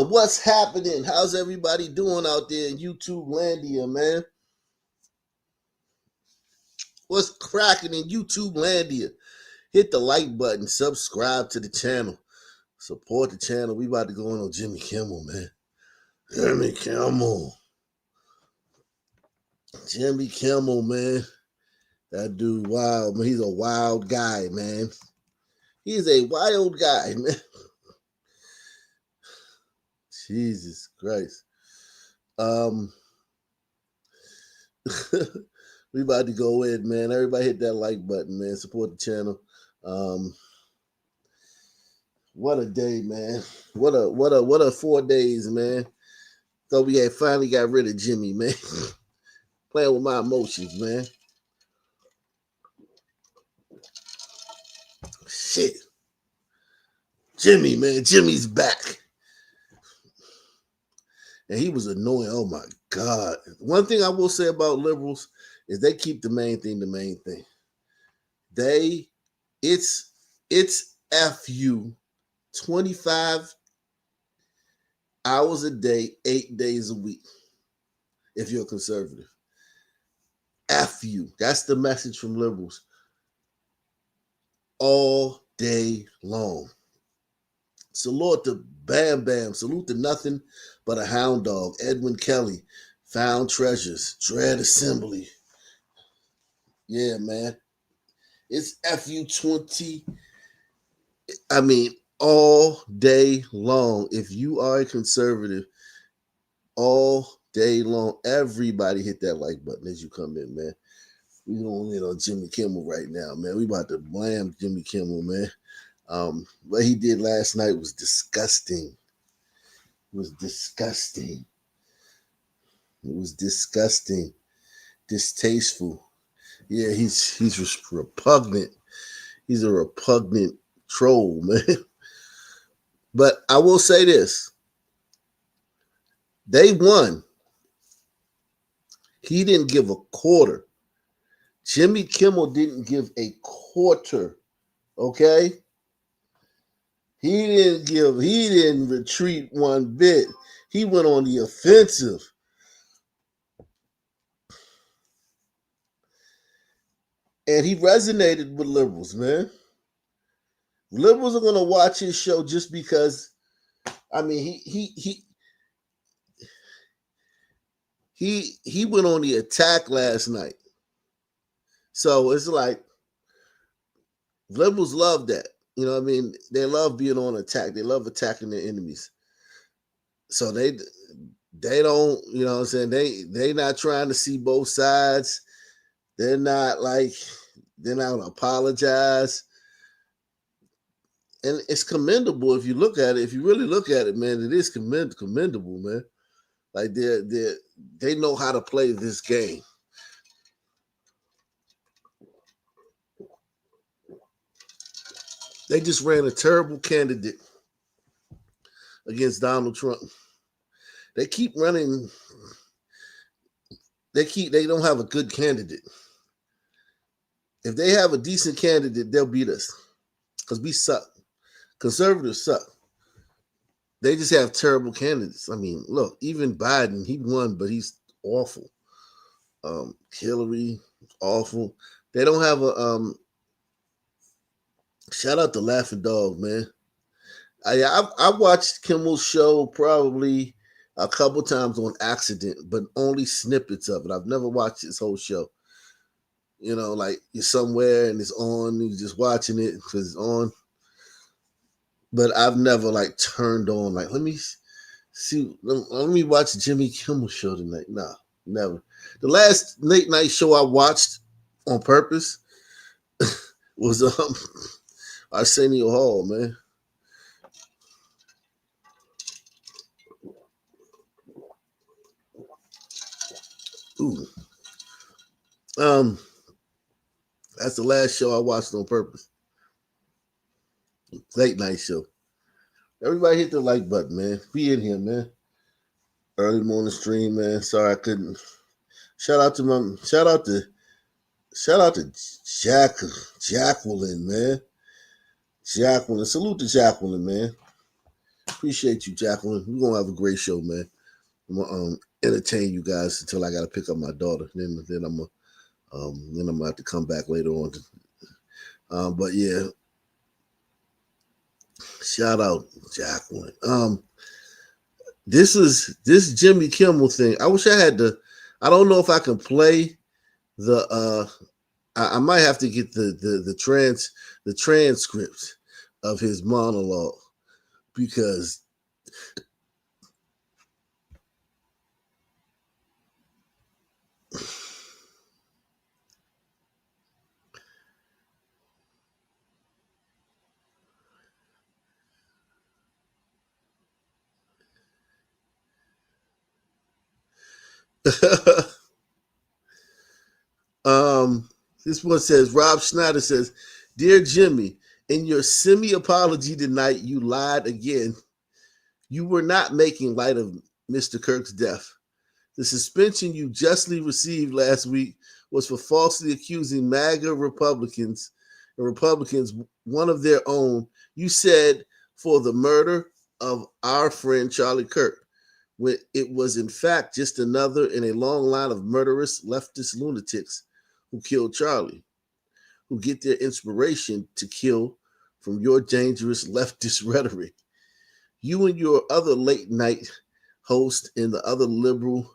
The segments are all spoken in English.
What's happening? How's everybody doing out there in YouTube Landia, man? What's cracking in YouTube Landia? Hit the like button, subscribe to the channel, support the channel. We about to go on Jimmy Kimmel, man. Jimmy Kimmel. Jimmy Kimmel, man. That dude, wild, man. He's a wild guy, man. He's a wild guy, man. Jesus Christ. We about to go in, man. Everybody hit that like button, man. Support the channel. What a day, man. What a 4 days, man. So we had finally got rid of Jimmy, man. Playing with my emotions, man. Shit. Jimmy, man. Jimmy's back. And he was annoying. Oh my God. One thing I will say about liberals is they keep the main thing the main thing. It's FU 25 hours a day, 8 days a week. If you're a conservative. FU. That's the message from liberals. All day long. Salute to Bam Bam. Salute to nothing but a hound dog. Edwin Kelly. Found treasures. Dread Assembly. Yeah, man. It's FU 20. I mean, all day long. If you are a conservative, all day long, everybody hit that like button as you come in, man. We going in on Jimmy Kimmel right now, man. We about to blam Jimmy Kimmel, man. What he did last night was disgusting. It was disgusting. It was disgusting. Distasteful. Yeah, he's repugnant. He's a repugnant troll, man. But I will say this. They won. He didn't give a quarter. Jimmy Kimmel didn't give a quarter. Okay? He didn't retreat one bit. He went on the offensive. And he resonated with liberals, man. Liberals are gonna watch his show just because. I mean, he went on the attack last night. So it's like liberals love that. You know what I mean? They love being on attack. They love attacking their enemies. So they don't, you know what I'm saying? They not trying to see both sides. They're not gonna apologize. And it's commendable if you look at it. If you really look at it, man, it is commendable, man. Like they know how to play this game. They just ran a terrible candidate against Donald Trump. They keep running. They don't have a good candidate. If they have a decent candidate, they'll beat us. Because we suck. Conservatives suck. They just have terrible candidates. I mean, look, even Biden, he won, but he's awful. Hillary, awful. They don't have a shout out to Laughing Dog, man. I watched Kimmel's show probably a couple times on accident, but only snippets of it. I've never watched his whole show. You know, like you're somewhere and it's on, you're just watching it because it's on. But I've never turned on, let me see, let me watch Jimmy Kimmel show tonight. Nah, never. The last late night show I watched on purpose was Arsenio Hall, man. Ooh. That's the last show I watched on purpose. Late night show. Everybody hit the like button, man. Be in here, man. Early morning stream, man. Sorry I couldn't. Shout out to Jacqueline, man. Jacqueline. Salute to Jacqueline, man. Appreciate you, Jacqueline. We're gonna have a great show, man. I'm gonna entertain you guys until I gotta pick up my daughter. Then I'm gonna have to come back later on. But yeah, shout out Jacqueline. This Jimmy Kimmel thing. I wish I had the. I don't know if I can play the. I might have to get the transcript of his monologue because this one says Rob Schneider says, "Dear Jimmy, in your semi-apology tonight, you lied again. You were not making light of Mr. Kirk's death. The suspension you justly received last week was for falsely accusing MAGA Republicans and Republicans, one of their own, you said, for the murder of our friend Charlie Kirk, when it was in fact just another in a long line of murderous leftist lunatics who killed Charlie, who get their inspiration to kill from your dangerous leftist rhetoric. You and your other late night host and the other liberal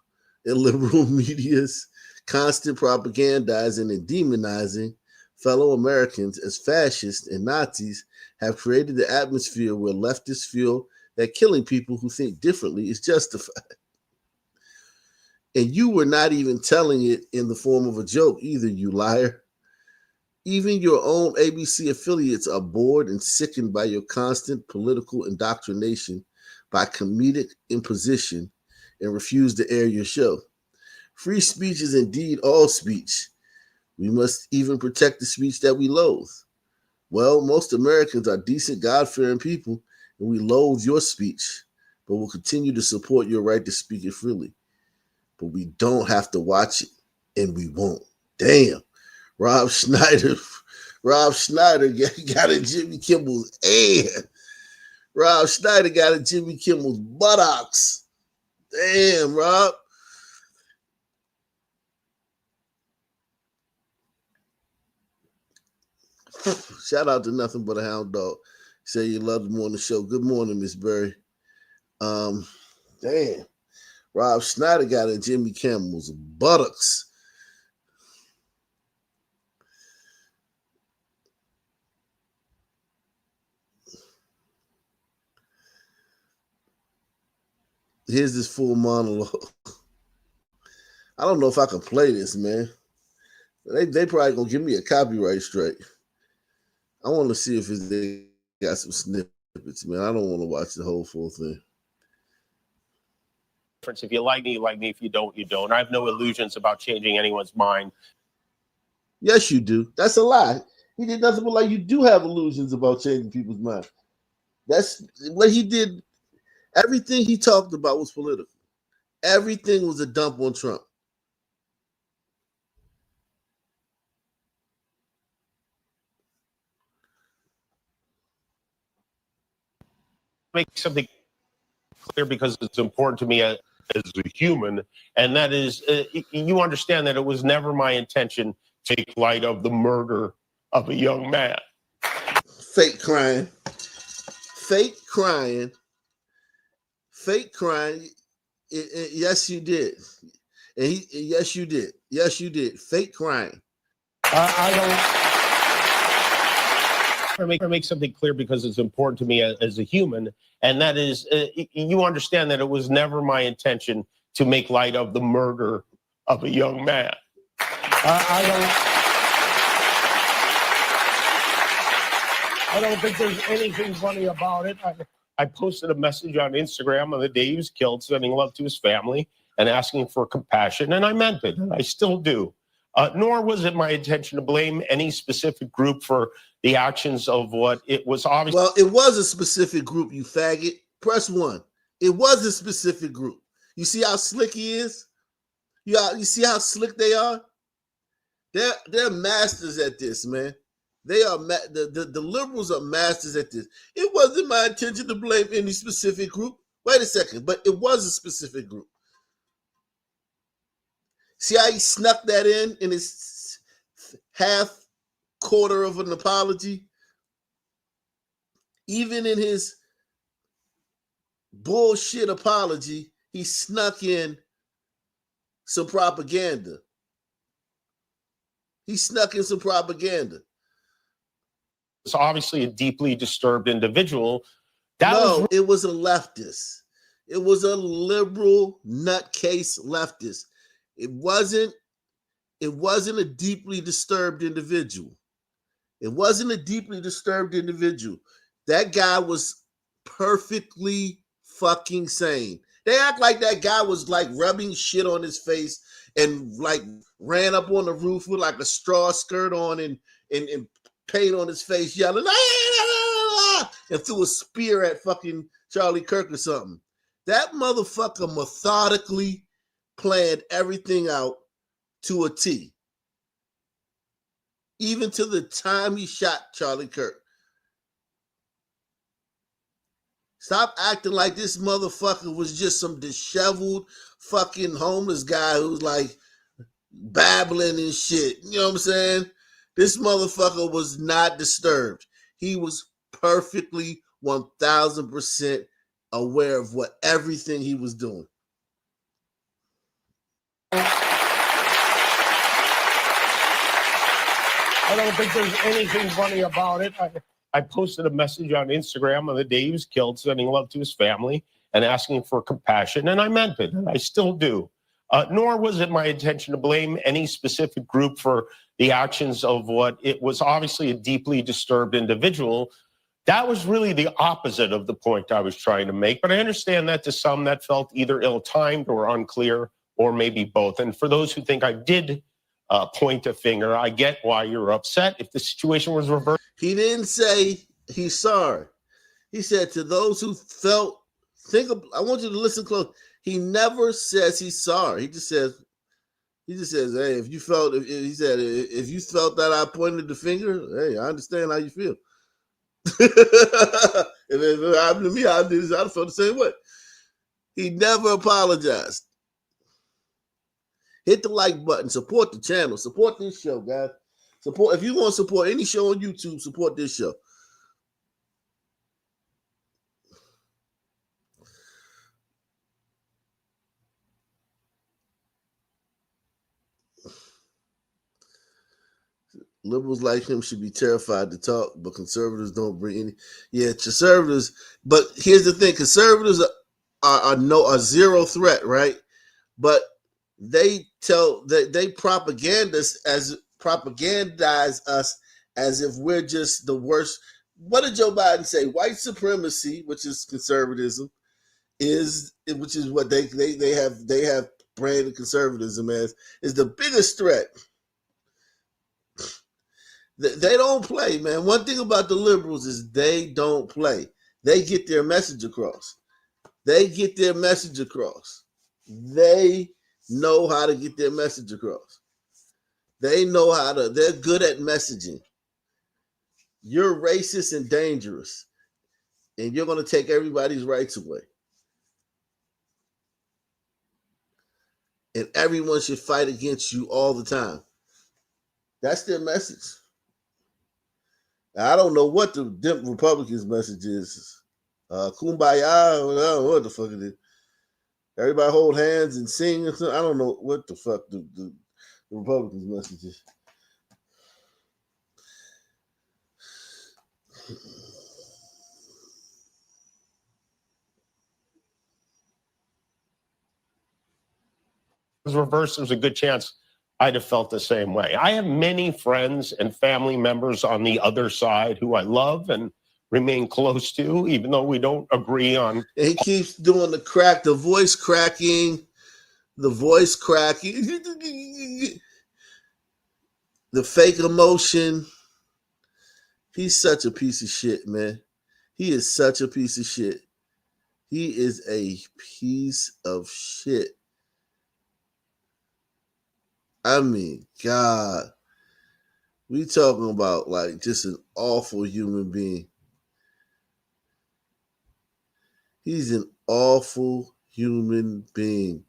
media's constant propagandizing and demonizing fellow Americans as fascists and Nazis have created the atmosphere where leftists feel that killing people who think differently is justified. And you were not even telling it in the form of a joke either, you liar. Even your own ABC affiliates are bored and sickened by your constant political indoctrination by comedic imposition and refuse to air your show. Free speech is indeed all speech. We must even protect the speech that we loathe. Well, most Americans are decent, God-fearing people, and we loathe your speech, but we'll continue to support your right to speak it freely. But we don't have to watch it, and we won't. Damn. Rob Schneider got in Jimmy Kimmel's head. Rob Schneider got in Jimmy Kimmel's buttocks. Damn, Rob. Shout out to Nothing But a Hound Dog. Say you love him on the show. Good morning, Miss Berry. Damn. Rob Schneider got in Jimmy Kimmel's buttocks. Here's this full monologue. I don't know if I can play this, man. They probably gonna give me a copyright strike. I want to see if they got some snippets, man. I don't want to watch the whole full thing. If you like me, you like me. If you don't, you don't. I have no illusions about changing anyone's mind. Yes, you do. That's a lie. He did nothing but like you do have illusions about changing people's mind. That's what he did. Everything he talked about was political. Everything was a dump on Trump. Make something clear because it's important to me as a human, and that is, you understand that it was never my intention to take light of the murder of a young man. Fake crying. Fake crying. Fake crying. Yes, you did. And yes, you did. Yes, you did. Fake crying. I don't make something clear because it's important to me as a human, and that is, you understand that it was never my intention to make light of the murder of a young man. I don't think there's anything funny about it. I posted a message on Instagram on the day he was killed, sending love to his family and asking for compassion, and I meant it, and I still do. Nor was it my intention to blame any specific group for the actions of what it was obvious. Well, it was a specific group, you faggot. Press 1. It was a specific group. You see how slick he is? You see how slick they are? They're masters at this, man. They are the liberals are masters at this. It wasn't my intention to blame any specific group. Wait a second, but it was a specific group. See how he snuck that in his half quarter of an apology? Even in his bullshit apology, he snuck in some propaganda. He snuck in some propaganda. It's obviously a deeply disturbed individual. It was a leftist. It was a liberal nutcase leftist. It wasn't a deeply disturbed individual. It wasn't a deeply disturbed individual. That guy was perfectly fucking sane. They act like that guy was like rubbing shit on his face and like ran up on the roof with like a straw skirt on and paint on his face, yelling, and threw a spear at fucking Charlie Kirk or something. That motherfucker methodically planned everything out to a T. Even to the time he shot Charlie Kirk. Stop acting like this motherfucker was just some disheveled fucking homeless guy who's like babbling and shit. You know what I'm saying? This motherfucker was not disturbed. He was perfectly 1000% aware of what everything he was doing. I don't think there's anything funny about it. I posted a message on Instagram on the day he was killed, sending love to his family and asking for compassion, and I meant it, and I still do. Nor was it my intention to blame any specific group for the actions of what it was obviously a deeply disturbed individual. That was really the opposite of the point I was trying to make, but I understand that to some that felt either ill-timed or unclear, or maybe both. And for those who think I did point a finger, I get why you're upset. If the situation was reversed. He didn't say he's sorry. He said to those who felt, I want you to listen close. He never says he's sorry. He just says, hey, if you felt that I pointed the finger, hey, I understand how you feel. If it happened to me, I'd felt the same way. He never apologized. Hit the like button. Support the channel. Support this show, guys. Support. If you want to support any show on YouTube, support this show. Liberals like him should be terrified to talk, but conservatives don't bring any. Yeah, conservatives. But here's the thing: conservatives are zero threat, right? But they propagandize us as if we're just the worst. What did Joe Biden say? White supremacy, which is conservatism, which is what they have branded conservatism as, is the biggest threat. They don't play, man. One thing about the liberals is they don't play. They get their message across. They know how to get their message across. They're good at messaging. You're racist and dangerous, and you're going to take everybody's rights away. And everyone should fight against you all the time. That's their message. I don't know what the Republicans' message is. Kumbaya, I don't know what the fuck it is. Everybody hold hands and sing. I don't know what the fuck the Republicans' message is. Was reversed, there's a good chance I'd have felt the same way. I have many friends and family members on the other side who I love and remain close to, even though we don't agree on. And he keeps doing the voice cracking, the fake emotion. He's such a piece of shit, man. He is such a piece of shit. He is a piece of shit. I mean, God. We talking about like just an awful human being. He's an awful human being.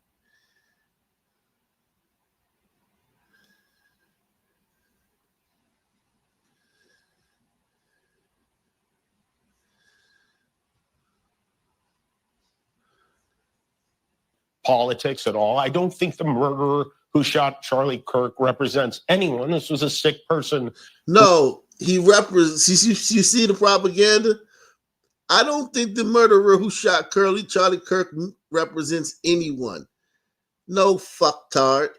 Politics at all. I don't think the murderer who shot Charlie Kirk represents anyone. This was a sick person. No, he represents. You see the propaganda? I don't think the murderer who shot Charlie Kirk represents anyone. No fucktard.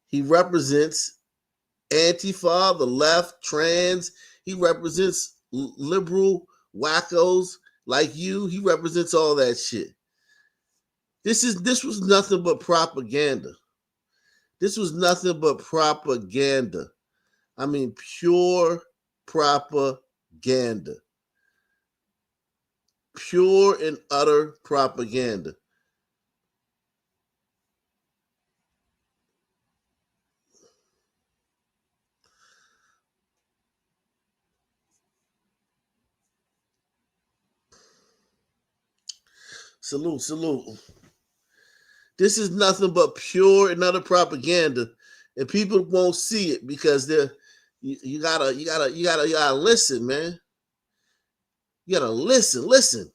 He represents Antifa, the left, trans. He represents liberal wackos like you. He represents all that shit. This was nothing but propaganda. This was nothing but propaganda. I mean, pure propaganda. Pure and utter propaganda. Salute, salute. This is nothing but pure and utter propaganda, and people won't see it because you gotta listen, man. You gotta listen.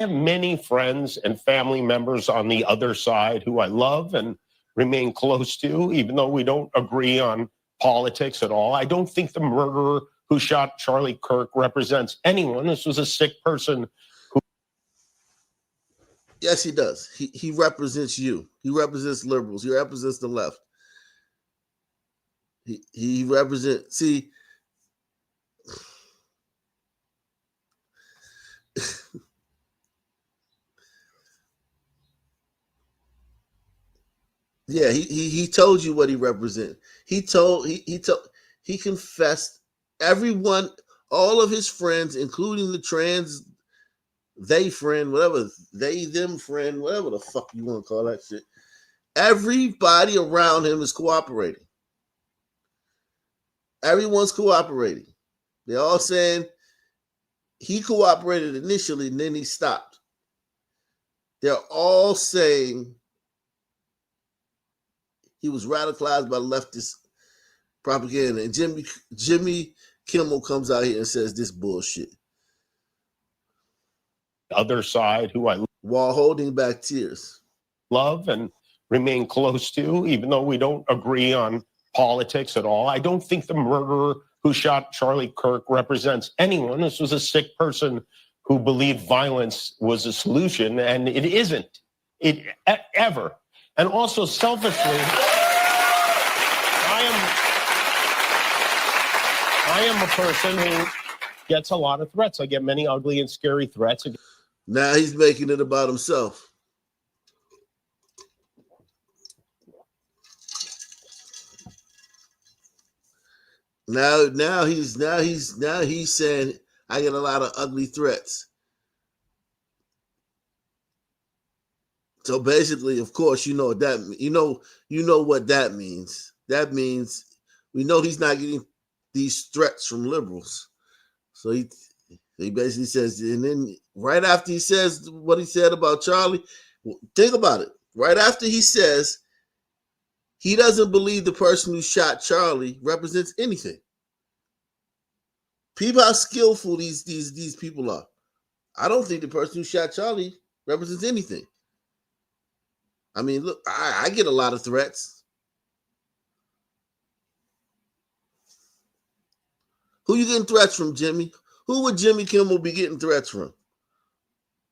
I have many friends and family members on the other side who I love and remain close to, even though we don't agree on politics at all. I don't think the murderer who shot Charlie Kirk represents anyone. This was a sick person. Yes, he does. He represents you. He represents liberals. He represents the left. He represents. See, yeah, he told you what he represents. He confessed everyone, all of his friends, including the trans they friend, whatever they them friend, whatever the fuck you want to call that shit. Everybody around him is cooperating. Everyone's cooperating. They're all saying he cooperated initially and then he stopped. They're all saying he was radicalized by leftist propaganda. And Jimmy Kimmel comes out here and says this bullshit. Other side who I while holding back tears. Love and remain close to, even though we don't agree on politics at all. I don't think the murderer who shot Charlie Kirk represents anyone. This was a sick person who believed violence was a solution, and it isn't. It ever. And also selfishly, I am a person who gets a lot of threats. I get many ugly and scary threats. Now he's making it about himself. Now he's saying I get a lot of ugly threats. So basically, of course, you know what that means. That means we know he's not getting these threats from liberals. So he basically says, and then right after he says what he said about Charlie, think about it. Right after he says he doesn't believe the person who shot Charlie represents anything. People how skillful these people are. I don't think the person who shot Charlie represents anything. I mean, look, I get a lot of threats. Who you getting threats from, Jimmy? Who would Jimmy Kimmel be getting threats from?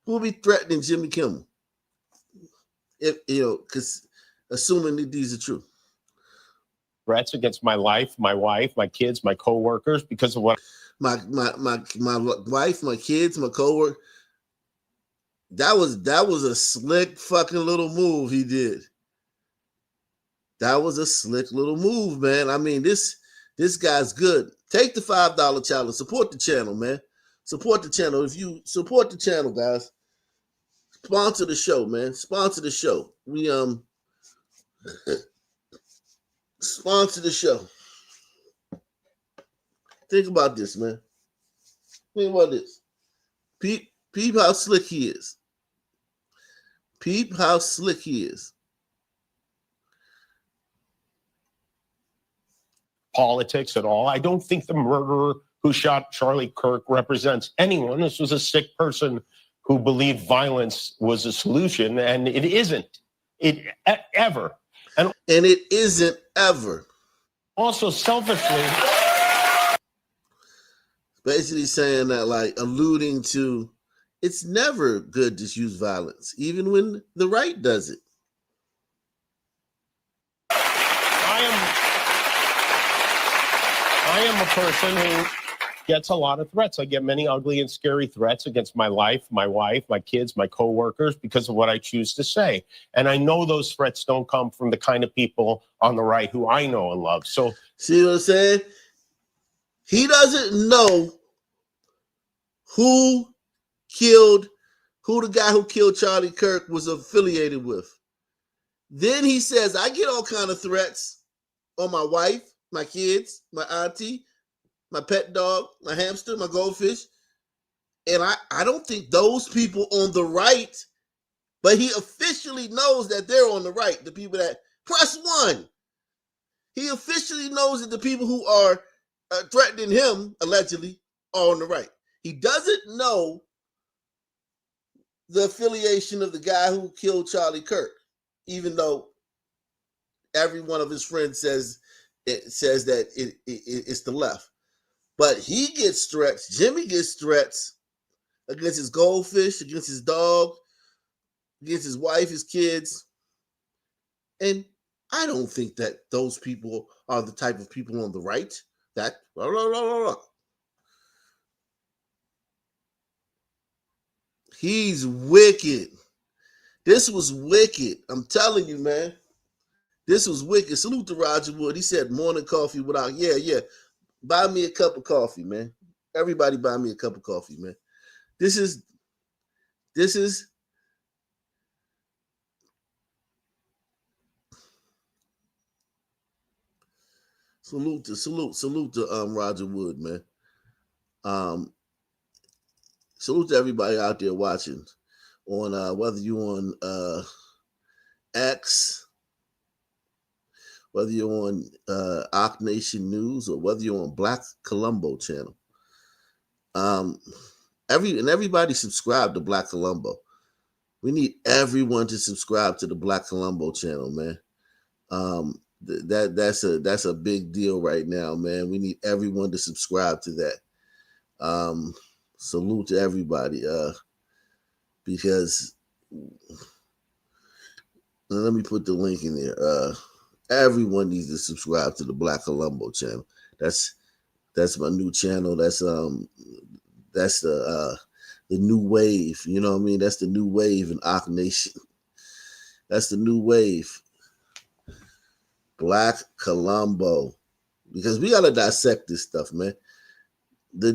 Who would be threatening Jimmy Kimmel? If because assuming that these are true. Threats against my life, my wife, my kids, my co-workers because of what my wife, my kids, my co-worker. That was a slick fucking little move he did. That was a slick little move, man. I mean, this guy's good. Take the $5 challenge. Support the channel, man. Support the channel. If you support the channel, guys, sponsor the show, man. Sponsor the show. We sponsor the show. Think about this, man. Think about this. Peep how slick he is. Peep how slick he is. Politics at all. I don't think the murderer who shot Charlie Kirk represents anyone. This was a sick person who believed violence was a solution, and it isn't. It ever. And it isn't ever. Also, selfishly, basically saying that, like, alluding to it's never good to use violence, even when the right does it. I am a person who gets a lot of threats. I get many ugly and scary threats against my life, my wife, my kids, my coworkers, because of what I choose to say. And I know those threats don't come from the kind of people on the right who I know and love. So, see what I'm saying? He doesn't know who the guy who killed Charlie Kirk was affiliated with. Then he says, I get all kind of threats on my wife, my kids, my auntie, my pet dog, my hamster, my goldfish. And I don't think those people on the right, but he officially knows that they're on the right, the people that press one. He officially knows that the people who are threatening him, allegedly, are on the right. He doesn't know the affiliation of the guy who killed Charlie Kirk, even though every one of his friends says that it's the left. But he gets threats. Jimmy gets threats against his goldfish, against his dog, against his wife, his kids. And I don't think that those people are the type of people on the right that blah, blah, blah, blah, blah. He's wicked. This was wicked. I'm telling you, man. This was wicked. Salute to Roger Wood. He said morning coffee without, yeah. Buy me a cup of coffee, man. Everybody buy me a cup of coffee, man. This is salute to Roger Wood, man. Salute to everybody out there watching on whether you're on X, whether you're on Ock Nation News, or whether you're on Black Colombo channel. Everybody subscribe to Black Colombo. We need everyone to subscribe to the Black Colombo channel, man. That's a big deal right now, man. We need everyone to subscribe to that. Salute to everybody, because let me put the link in there. Everyone needs to subscribe to the Black Colombo channel. That's my new channel. That's the new wave. You know what I mean? That's the new wave in Ock Nation. That's the new wave. Black Colombo, because we gotta dissect this stuff, man. The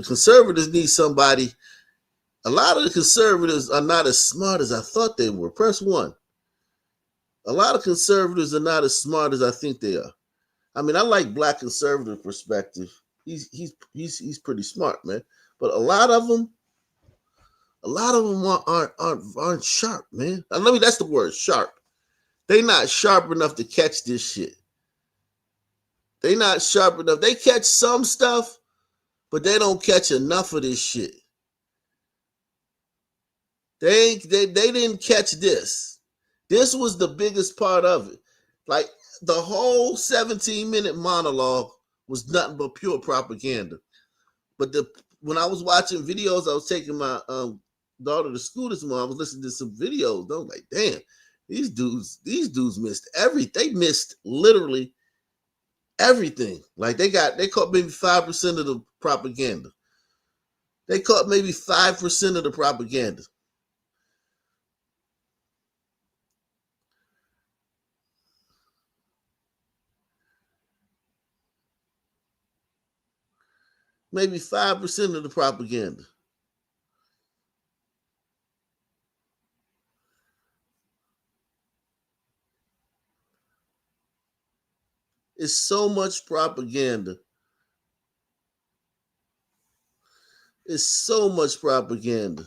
conservatives need somebody. A lot of the conservatives are not as smart as I thought they were. Press one. A lot of conservatives are not as smart as I think they are. I mean, I like Black conservative perspective. He's pretty smart, man. But a lot of them aren't sharp, man. I mean, that's the word, sharp. They not sharp enough to catch this shit. They not sharp enough. They catch some stuff, but they don't catch enough of this shit. They didn't catch this. This was the biggest part of it. Like, the whole 17-minute monologue was nothing but pure propaganda. But when I was watching videos, I was taking my daughter to school this morning. I was listening to some videos. I was like, damn, these dudes missed everything. They missed literally everything. Like, they caught maybe 5% of the propaganda. They caught maybe 5% of the propaganda. Maybe 5% of the propaganda. It's so much propaganda. It's so much propaganda.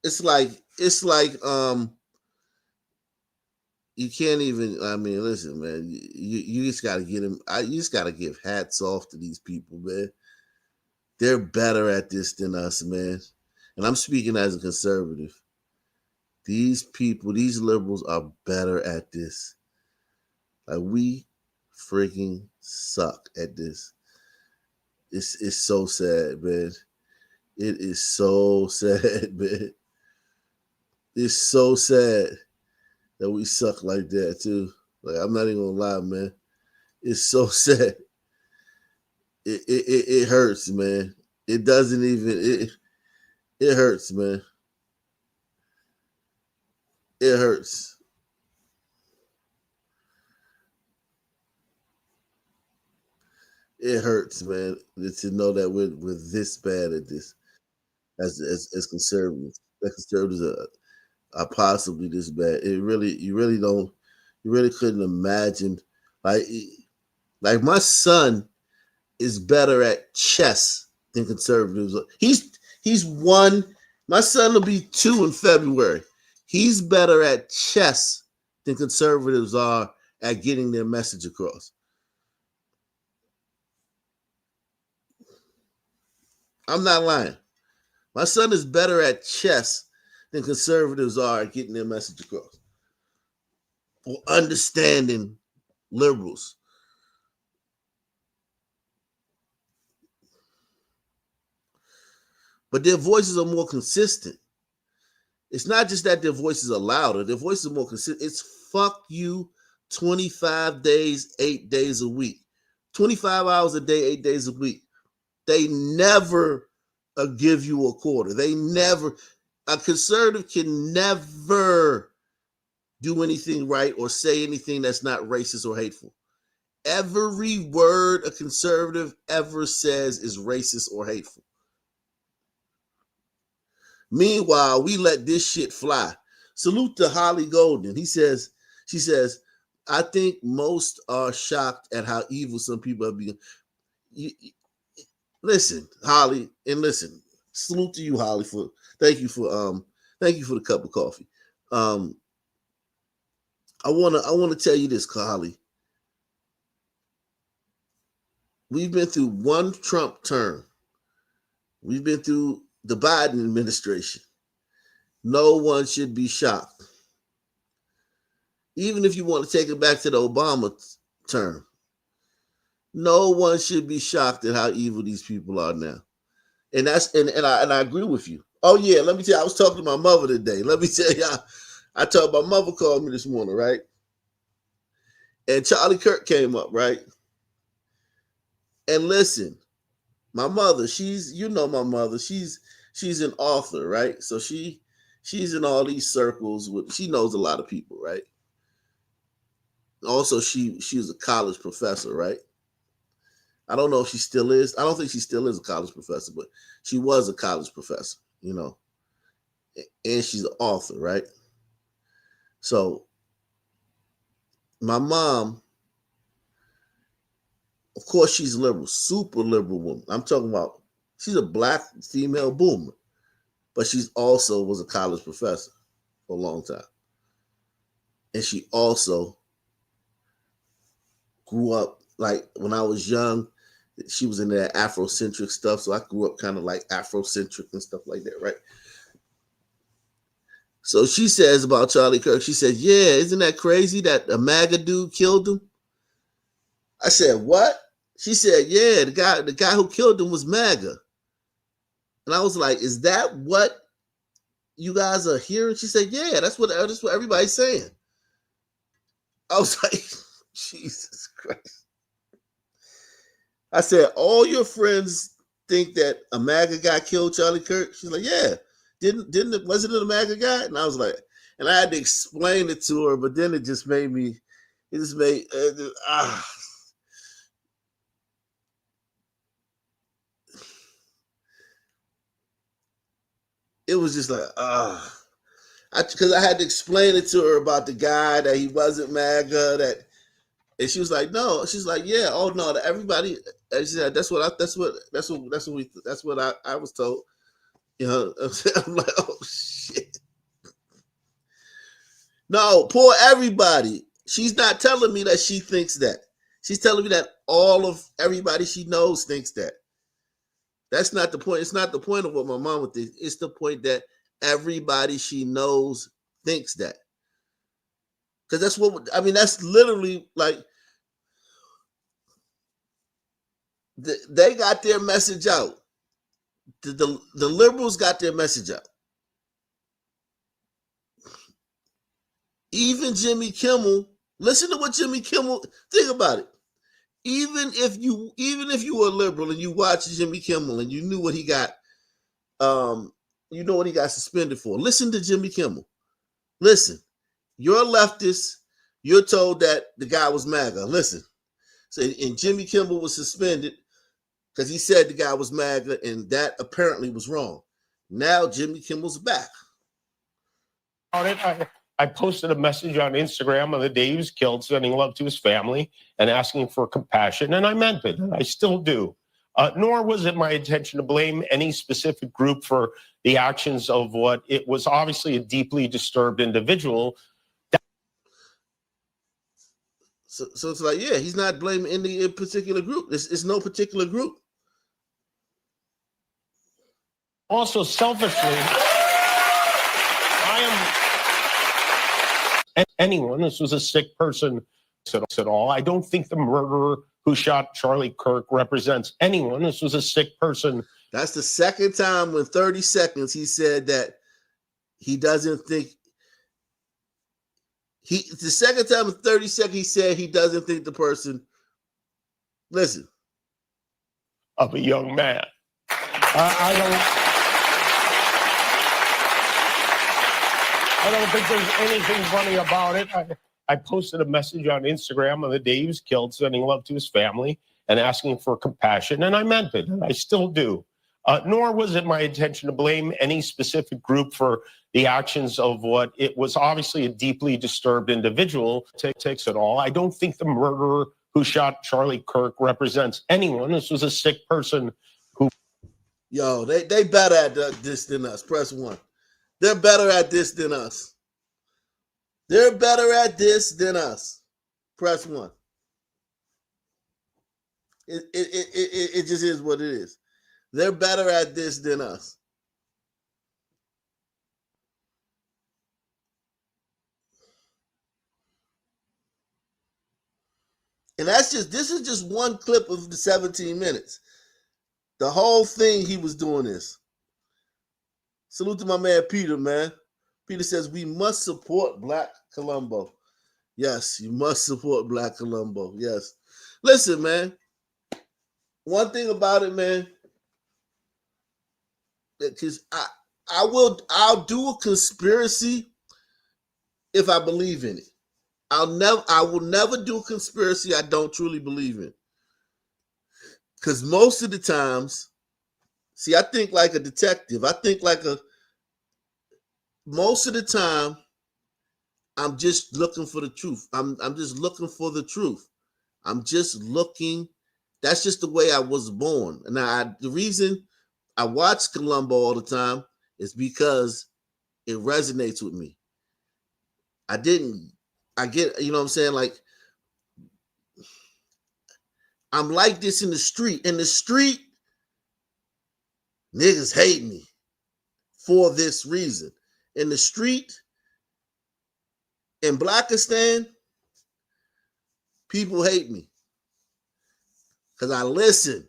It's like you can't even. I mean, listen, man. You just got to get him. You just got to give hats off to these people, man. They're better at this than us, man. And I'm speaking as a conservative. These people, these liberals, are better at this. Like we freaking suck at this. It's so sad, man. It is so sad, man. It's so sad that we suck like that too. Like I'm not even gonna lie, man. It's so sad. It hurts, man. It doesn't even it hurts, man. It hurts. It hurts, man, to know that we're this bad at this as conservatives. That conservatives are possibly this bad. It really you really don't you really couldn't imagine like like my son is better at chess than conservatives. He's one. My son will be 2 in February. He's better at chess than conservatives are at getting their message across. I'm not lying. My son is better at chess than conservatives are at getting their message across or understanding liberals. But their voices are more consistent. It's not just that their voices are louder, their voices are more consistent. It's fuck you 25 days, 8 days a week. 25 hours a day, 8 days a week. They never give you a quarter. They never, a conservative can never do anything right or say anything that's not racist or hateful. Every word a conservative ever says is racist or hateful. Meanwhile, we let this shit fly. Salute to Holly Golden. She says, I think most are shocked at how evil some people have been. You, listen, Holly, and listen. Salute to you, Holly, for thank you for the cup of coffee. Um, I wanna tell you this, Holly. We've been through one Trump term. We've been through the Biden administration. No one should be shocked. Even if you want to take it back to the Obama term, no one should be shocked at how evil these people are now. And I agree with you. Oh yeah, let me tell you, I was talking to my mother today. Let me tell you, I told my mother called me this morning, right? And Charlie Kirk came up, right? And listen, my mother, my mother, she's an author, right? So she's in all these circles with she knows a lot of people, right? Also, she was a college professor, right? I don't know if she still is. I don't think she still is a college professor, but she was a college professor, and she's an author, right? So my mom, of course, she's liberal, super liberal woman. I'm talking about she's a black female boomer, but she's also was a college professor for a long time, and she also grew up like when I was young. She was in that Afrocentric stuff, so I grew up kind of like Afrocentric and stuff like that, right? So she says about Charlie Kirk, she says, "Yeah, isn't that crazy that a MAGA dude killed him?" I said, "What?" She said, "Yeah, the guy who killed him was MAGA." And I was like, "Is that what you guys are hearing?" She said, "Yeah, that's what everybody's saying." I was like, "Jesus Christ." I said, "All your friends think that a MAGA guy killed Charlie Kirk?" She's like, "Yeah, wasn't it a MAGA guy?" And I was like, and I had to explain it to her, but then it just made me, it just made was just like, because I had to explain it to her about the guy that he wasn't MAGA, and she was like, no, she's like, yeah, oh no, everybody. And she said, that's what I was told. You know, I'm like, oh shit. No, poor everybody. She's not telling me that she thinks that. She's telling me that all of everybody she knows thinks that. That's not the point. It's not the point of what my mom would think. It's the point that everybody she knows thinks that. Because that's what, I mean, that's literally like, they got their message out. The liberals got their message out. Even Jimmy Kimmel, listen to what Jimmy Kimmel, think about it. Even if you were a liberal and you watched Jimmy Kimmel and you knew what he got, you know what he got suspended for. Listen to Jimmy Kimmel. Listen, you're a leftist. You're told that the guy was MAGA. Listen, so and Jimmy Kimmel was suspended because he said the guy was MAGA, and that apparently was wrong. Now Jimmy Kimmel's back. I posted a message on Instagram on the day he was killed, sending love to his family and asking for compassion, and I meant it. I still do. Nor was it my intention to blame any specific group for the actions of what it was obviously a deeply disturbed individual. So it's like, yeah, he's not blaming any particular group. It's no particular group. Also, selfishly, I am anyone. This was a sick person at all. I don't think the murderer who shot Charlie Kirk represents anyone. This was a sick person. That's the second time in 30 seconds he said that he doesn't think. The second time in 30 seconds he said he doesn't think the person. Listen. Of a young man. I don't think there's anything funny about it. I posted a message on Instagram on the day he was killed, sending love to his family and asking for compassion, and I meant it. I still do. Nor was it my intention to blame any specific group for the actions of what it was obviously a deeply disturbed individual. Takes it all. I don't think the murderer who shot Charlie Kirk represents anyone. This was a sick person who. Yo, they better at this than us. Press 1. They're better at this than us. They're better at this than us. Press 1. It just is what it is. They're better at this than us. And this is just one clip of the 17 minutes. The whole thing he was doing this. Salute to my man Peter, man. Peter says, we must support Black Colombo. Yes, you must support Black Colombo. Yes. Listen, man. One thing about it, man, because I'll do a conspiracy if I believe in it. I will never do a conspiracy I don't truly believe in. Because most of the times, see, I think like a detective. Most of the time, I'm just looking for the truth. I'm just looking for the truth. I'm just looking. That's just the way I was born. And the reason I watch Columbo all the time is because it resonates with me. I get, you know what I'm saying? Like, I'm like this in the street. In the street, niggas hate me for this reason. In the street, in Blackistan, people hate me because I listen.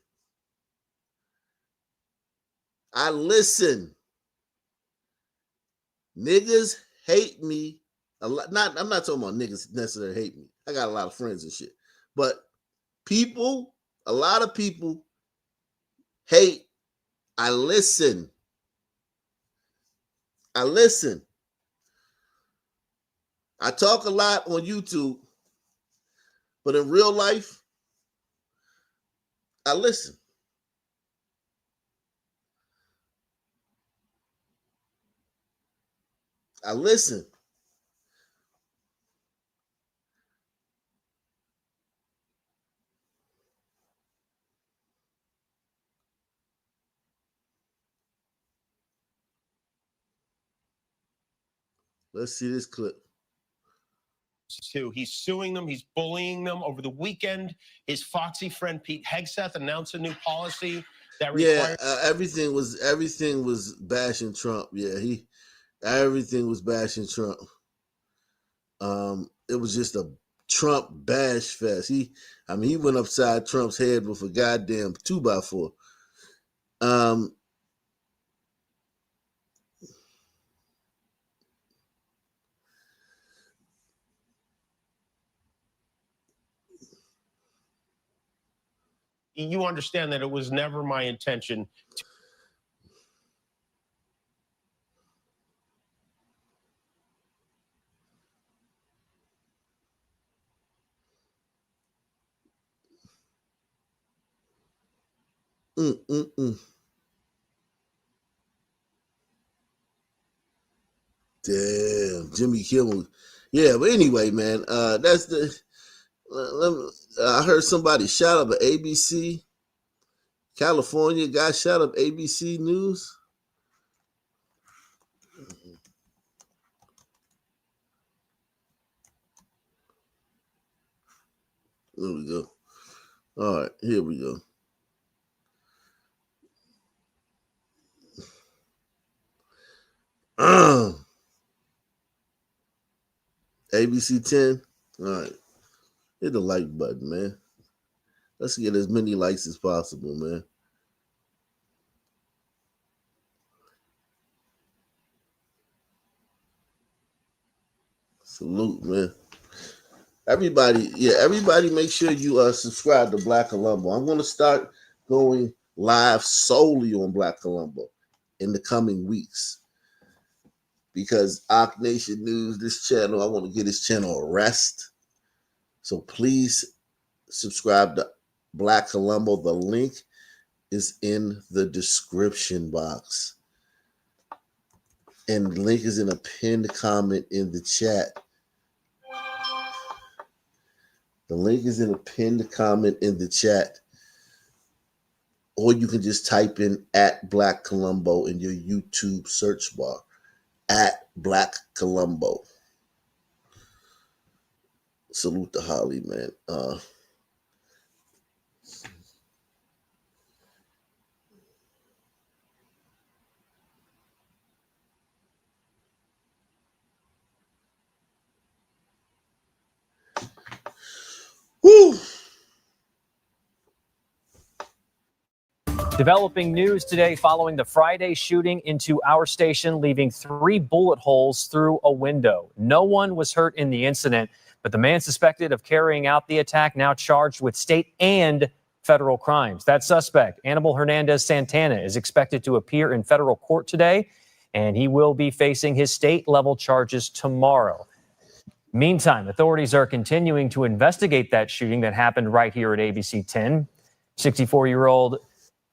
I listen. Niggas hate me a lot. I'm not talking about niggas necessarily hate me. I got a lot of friends and shit. But a lot of people hate. I listen. I listen. I talk a lot on YouTube, but in real life, I listen. I listen. Let's see this clip. He's suing them. He's bullying them. Over the weekend, his Foxy friend Pete Hegseth announced a new policy that required. Everything was bashing Trump. Yeah, everything was bashing Trump. It was just a Trump bash fest. He went upside Trump's head with a goddamn 2x4. You understand that it was never my intention to. Damn, Jimmy Kimmel. Yeah, but anyway, man, that's the. I heard somebody shout up at ABC. California guy shot up ABC News. There we go. All right, here we go. ABC 10. All right. Hit the like button, man. Let's get as many likes as possible, man. Salute, man. Everybody make sure you subscribe to Black Columbo. I'm going to start going live solely on Black Columbo in the coming weeks. Because Ock Nation News, this channel, I want to get this channel a rest. So please subscribe to Black Columbo. The link is in the description box. And the link is in a pinned comment in the chat. The link is in a pinned comment in the chat. Or you can just type in @Black Columbo in your YouTube search bar. @Black Columbo. Salute to Holly, man. Woo! Developing news today following the Friday shooting into our station, leaving 3 bullet holes through a window. No one was hurt in the incident, but the man suspected of carrying out the attack now charged with state and federal crimes. That suspect, Anibal Hernandez Santana, is expected to appear in federal court today, and he will be facing his state-level charges tomorrow. Meantime, authorities are continuing to investigate that shooting that happened right here at ABC 10. 64-year-old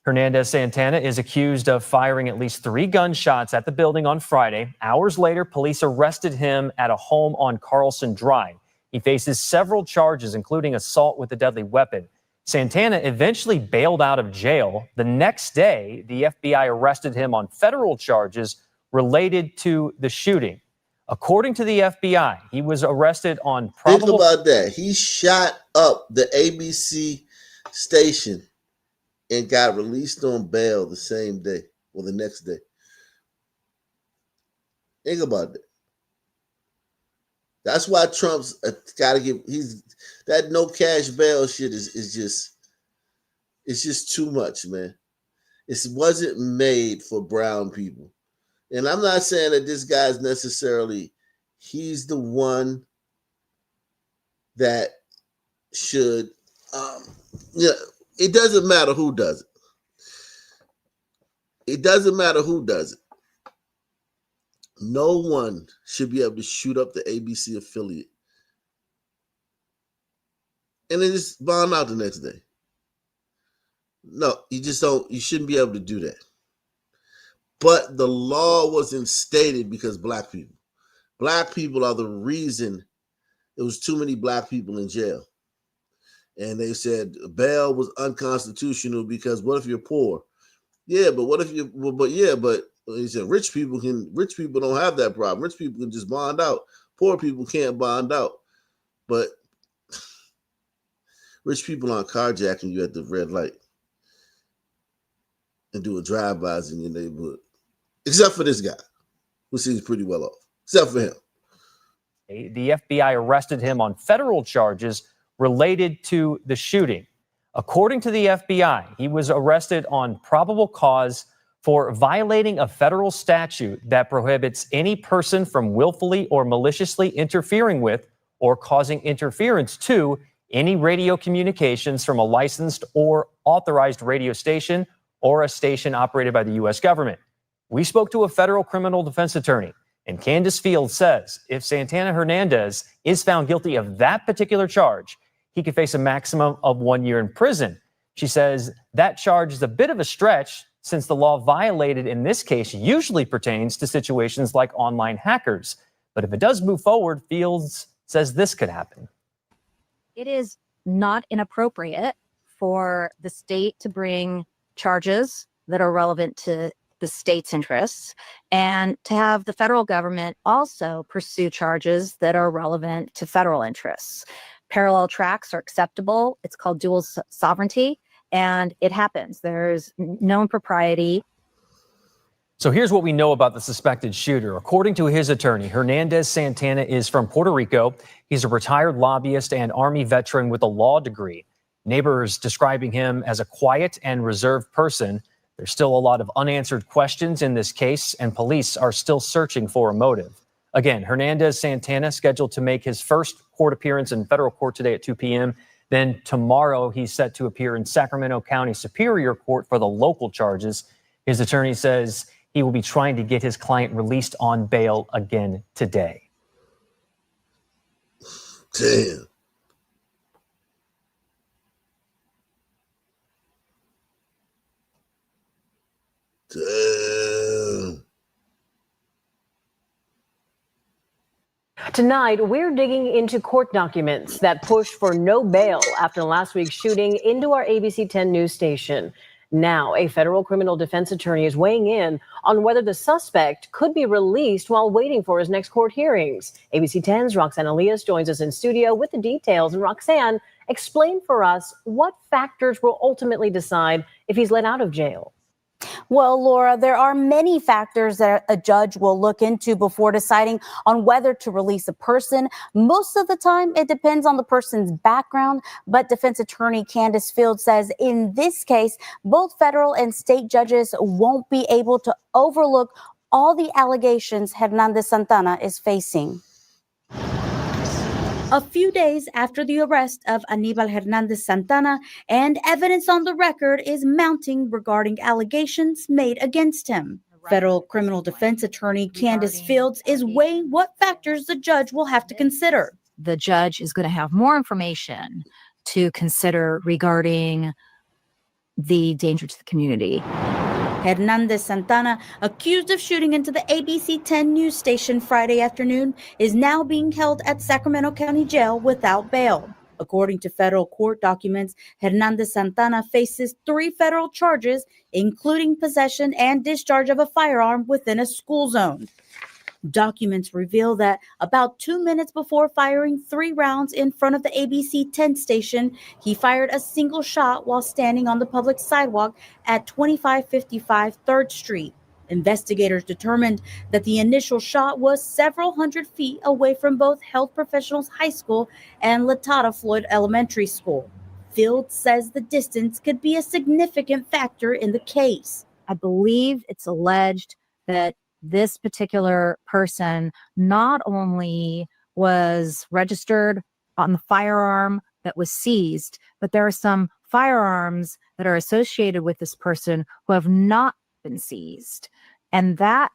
Hernandez Santana is accused of firing at least 3 gunshots at the building on Friday. Hours later, police arrested him at a home on Carlson Drive. He faces several charges, including assault with a deadly weapon. Santana eventually bailed out of jail. The next day, the FBI arrested him on federal charges related to the shooting. According to the FBI, he was arrested on probable... Think about that. He shot up the ABC station and got released on bail the same day or the next day. Think about that. That's why Trump's got to give. That no cash bail shit is just too much, man. It wasn't made for brown people, and I'm not saying that this guy's necessarily. He's the one that should. It doesn't matter who does it. It doesn't matter who does it. No one should be able to shoot up the ABC affiliate and then just bomb out the next day. No, you just don't. You shouldn't be able to do that. But the law was instated because black people. Black people are the reason it was too many black people in jail. And they said bail was unconstitutional because what if you're poor? Yeah, but what if you? Well, but he said rich people don't have that problem. Rich people can just bond out. Poor people can't bond out. But rich people aren't carjacking you at the red light and doing drive-bys in your neighborhood, except for this guy, who seems pretty well off. Except for him. The FBI arrested him on federal charges related to the shooting. According to the FBI, he was arrested on probable cause for violating a federal statute that prohibits any person from willfully or maliciously interfering with or causing interference to any radio communications from a licensed or authorized radio station or a station operated by the U.S. government. We spoke to a federal criminal defense attorney, and Candace Fields says if Santana Hernandez is found guilty of that particular charge, he could face a maximum of 1 year in prison. She says that charge is a bit of a stretch since the law violated in this case usually pertains to situations like online hackers. But if it does move forward, Fields says this could happen. It is not inappropriate for the state to bring charges that are relevant to the state's interests and to have the federal government also pursue charges that are relevant to federal interests. Parallel tracks are acceptable. It's called dual sovereignty, and it happens. There's no impropriety. So here's what we know about the suspected shooter. According to his attorney, Hernandez Santana is from Puerto Rico. He's a retired lobbyist and Army veteran with a law degree. Neighbors describing him as a quiet and reserved person. There's still a lot of unanswered questions in this case, and police are still searching for a motive. Again, Hernandez Santana scheduled to make his first court appearance in federal court today at 2 p.m. Then tomorrow, he's set to appear in Sacramento County Superior Court for the local charges. His attorney says he will be trying to get his client released on bail again today. Damn. Damn. Tonight, we're digging into court documents that push for no bail after last week's shooting into our ABC 10 news station. Now, a federal criminal defense attorney is weighing in on whether the suspect could be released while waiting for his next court hearings. ABC 10's Roxanne Elias joins us in studio with the details. And Roxanne, explain for us what factors will ultimately decide if he's let out of jail. Well, Laura, there are many factors that a judge will look into before deciding on whether to release a person. Most of the time, it depends on the person's background. But defense attorney Candace Fields says in this case, both federal and state judges won't be able to overlook all the allegations Hernandez Santana is facing. A few days after the arrest of Aníbal Hernandez Santana, and evidence on the record is mounting regarding allegations made against him. Federal criminal defense attorney Candace Fields is weighing what factors the judge will have to consider. The judge is going to have more information to consider regarding the danger to the community. Hernandez Santana, accused of shooting into the ABC 10 news station Friday afternoon, is now being held at Sacramento County Jail without bail. According to federal court documents, Hernandez Santana faces 3 federal charges, including possession and discharge of a firearm within a school zone. Documents reveal that about 2 minutes before firing 3 rounds in front of the ABC 10 station, he fired a single shot while standing on the public sidewalk at 2555 3rd Street. Investigators determined that the initial shot was several hundred feet away from both Health Professionals High School and Latata Floyd Elementary School. Fields says the distance could be a significant factor in the case. I believe it's alleged that this particular person not only was registered on the firearm that was seized, but there are some firearms that are associated with this person who have not been seized. And that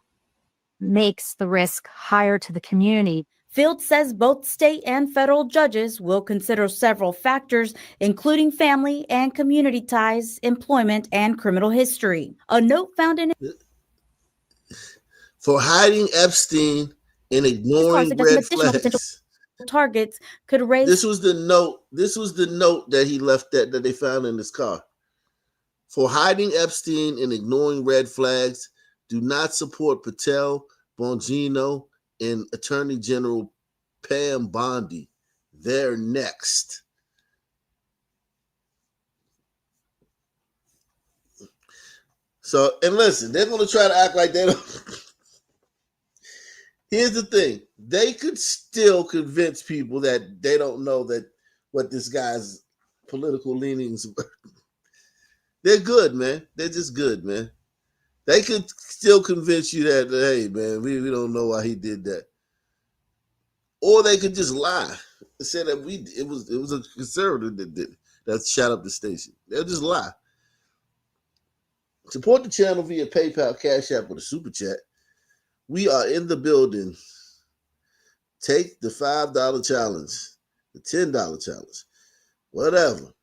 makes the risk higher to the community. Fields says both state and federal judges will consider several factors, including family and community ties, employment, and criminal history. A note found in For hiding Epstein and ignoring suggesting red additional potential flags. targets could raise. This was the note. This was the note that he left that they found in his car. For hiding Epstein and ignoring red flags, do not support Patel, Bongino, and Attorney General Pam Bondi. They're next. So, and listen, they're going to try to act like they don't. Here's the thing. They could still convince people that they don't know that what this guy's political leanings were. They're good, man. They're just good, man. They could still convince you that, hey, man, we don't know why he did that. Or they could just lie and say that it was a conservative that shot up the station. They'll just lie. Support the channel via PayPal, Cash App, or the Super Chat. We are in the building. Take the $5 challenge, the $10 challenge, whatever.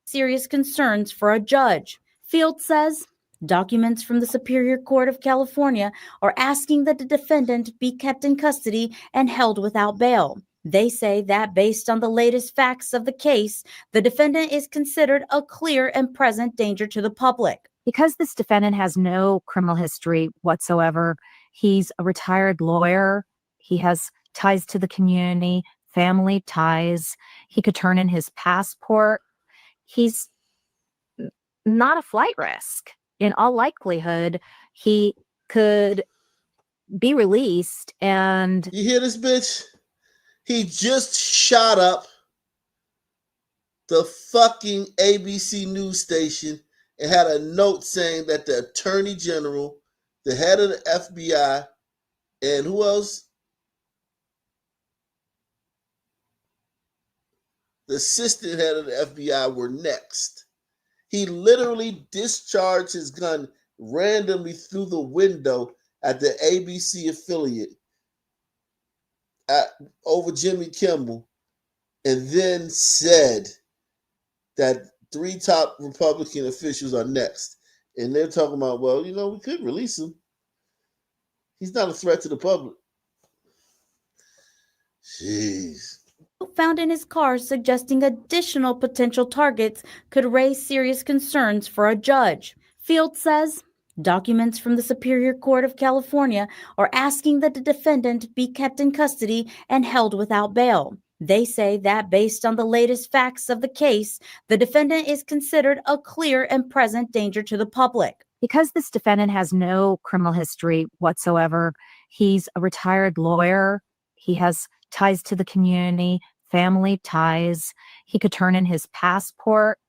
Serious concerns for a judge. Field says documents from the Superior Court of California are asking that the defendant be kept in custody and held without bail. They say that based on the latest facts of the case, the defendant is considered a clear and present danger to the public. Because this defendant has no criminal history whatsoever, he's a retired lawyer. He has ties to the community, family ties. He could turn in his passport. He's not a flight risk. In all likelihood, he could be released. And you hear this, bitch? He just shot up the fucking ABC news station and had a note saying that the Attorney General, the head of the FBI, and who else? The assistant head of the FBI were next. He literally discharged his gun randomly through the window at the ABC affiliate over Jimmy Kimmel, and then said that 3 top Republican officials are next. And they're talking about, well, we could release him. He's not a threat to the public. Jeez. Found in his car suggesting additional potential targets could raise serious concerns for a judge. Field says documents from the Superior Court of California are asking that the defendant be kept in custody and held without bail. They say that based on the latest facts of the case, the defendant is considered a clear and present danger to the public. because this defendant has no criminal history whatsoever, he's a retired lawyer. He has ties to the community, family ties. He could turn in his passport.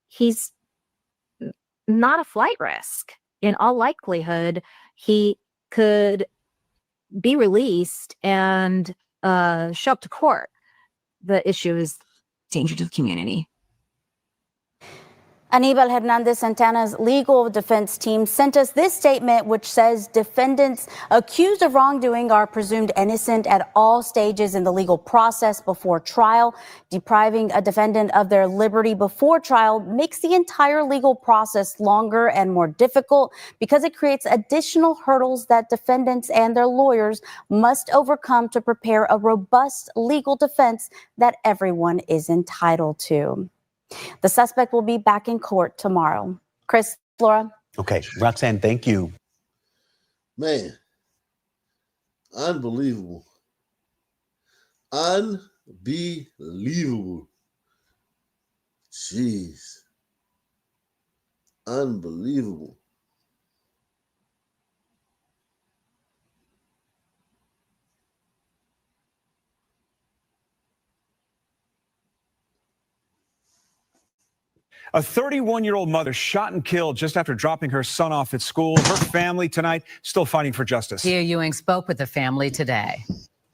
He's not a flight risk. In all likelihood, he could be released and show up to court. The issue is danger to the community. Aníbal Hernández Santana's legal defense team sent us this statement, which says defendants accused of wrongdoing are presumed innocent at all stages in the legal process before trial. Depriving a defendant of their liberty before trial makes the entire legal process longer and more difficult because it creates additional hurdles that defendants and their lawyers must overcome to prepare a robust legal defense that everyone is entitled to. The suspect will be back in court tomorrow. Chris, Laura. Okay, Roxanne, thank you. Man, unbelievable. Unbelievable. Jeez. Unbelievable. A 31-year-old mother shot and killed just after dropping her son off at school. Her family tonight still fighting for justice. Tia Ewing spoke with the family today.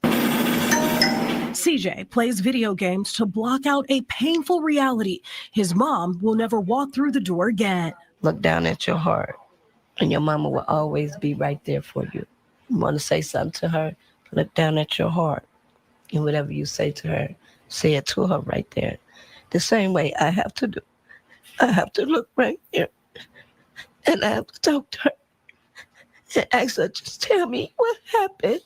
CJ plays video games to block out a painful reality. His mom will never walk through the door again. Look down at your heart, and your mama will always be right there for you. You want to say something to her, look down at your heart, And whatever you say to her, say it to her right there. The same way I have to do. I have to look right here. And I have to talk to her and ask her, just tell me what happened.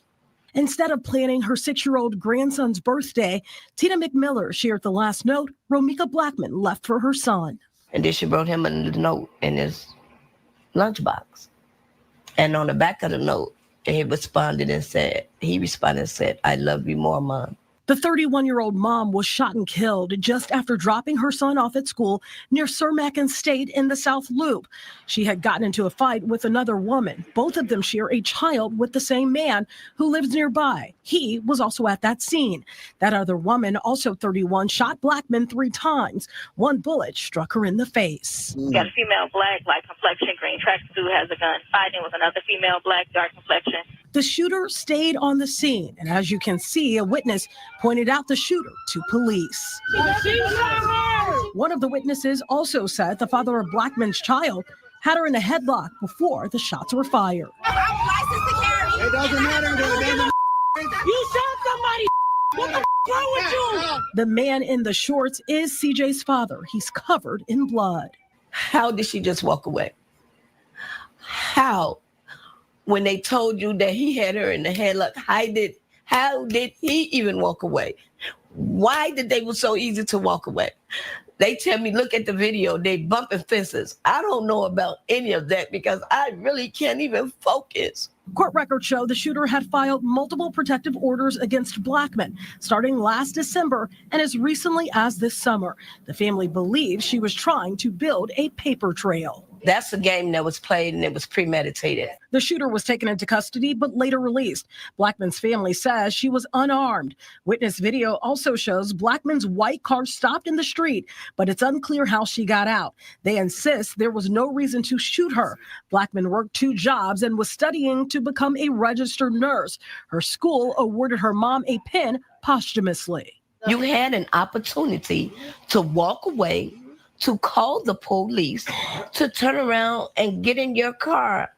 Instead of planning her 6-year-old grandson's birthday, Tina McMiller shared the last note Romika Blackman left for her son. And then she wrote him a note in his lunchbox. And on the back of the note, he responded and said, I love you more, Mom. The 31-year-old mom was shot and killed just after dropping her son off at school near Cermak State in the South Loop. She had gotten into a fight with another woman. Both of them share a child with the same man who lives nearby. He was also at that scene. That other woman, also 31, shot Blackman 3 times. One bullet struck her in the face. Got a female black, light complexion, green tracksuit, has a gun, fighting with another female black, dark complexion. The shooter stayed on the scene, and as you can see, a witness pointed out the shooter to police. One of the witnesses also said the father of Blackman's child had her in a headlock before the shots were fired. I'm licensed to carry. It doesn't matter. You shot somebody. What the wrong with you? The man in the shorts is CJ's father. He's covered in blood. How did she just walk away? How? When they told you that he had her in the headlock, how did he even walk away? Why did they was so easy to walk away? They tell me, look at the video, they bumping fences. I don't know about any of that because I really can't even focus. Court records show the shooter had filed multiple protective orders against Blackman starting last December and as recently as this summer. The family believes she was trying to build a paper trail. That's a game that was played and it was premeditated. The shooter was taken into custody but later released. Blackman's family says she was unarmed. Witness video also shows Blackman's white car stopped in the street, but it's unclear how she got out. They insist there was no reason to shoot her. Blackman worked 2 jobs and was studying to become a registered nurse. Her school awarded her mom a pin posthumously. You had an opportunity to walk away, to call the police, to turn around and get in your car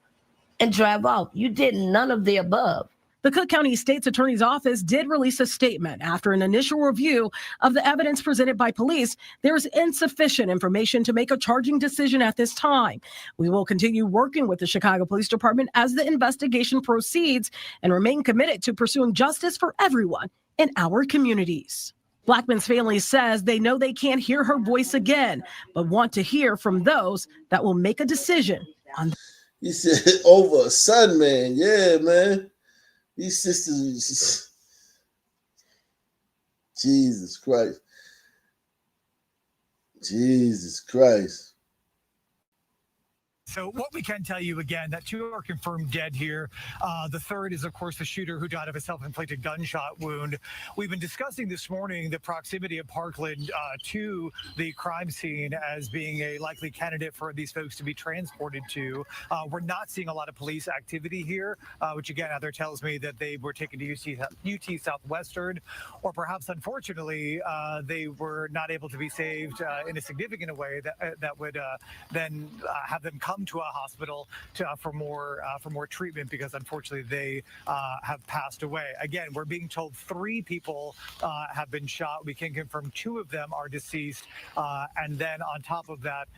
and drive off. You did none of the above. The Cook County State's Attorney's Office did release a statement after an initial review of the evidence presented by police. There is insufficient information to make a charging decision at this time. We will continue working with the Chicago Police Department as the investigation proceeds and remain committed to pursuing justice for everyone in our communities. Blackman's family says they know they can't hear her voice again, but want to hear from those that will make a decision on. He said, over a son, man. Yeah, man. These sisters, Jesus Christ. Jesus Christ. So what we can tell you again, that 2 are confirmed dead here. The third is, of course, the shooter who died of a self-inflicted gunshot wound. We've been discussing this morning the proximity of Parkland to the crime scene as being a likely candidate for these folks to be transported to. We're not seeing a lot of police activity here, which again, either tells me that they were taken to UT Southwestern, or perhaps, unfortunately, they were not able to be saved in a significant way that would then have them come to a hospital for more treatment, because unfortunately they have passed away. Again, we're being told 3 people have been shot. We can confirm 2 of them are deceased, and then on top of that,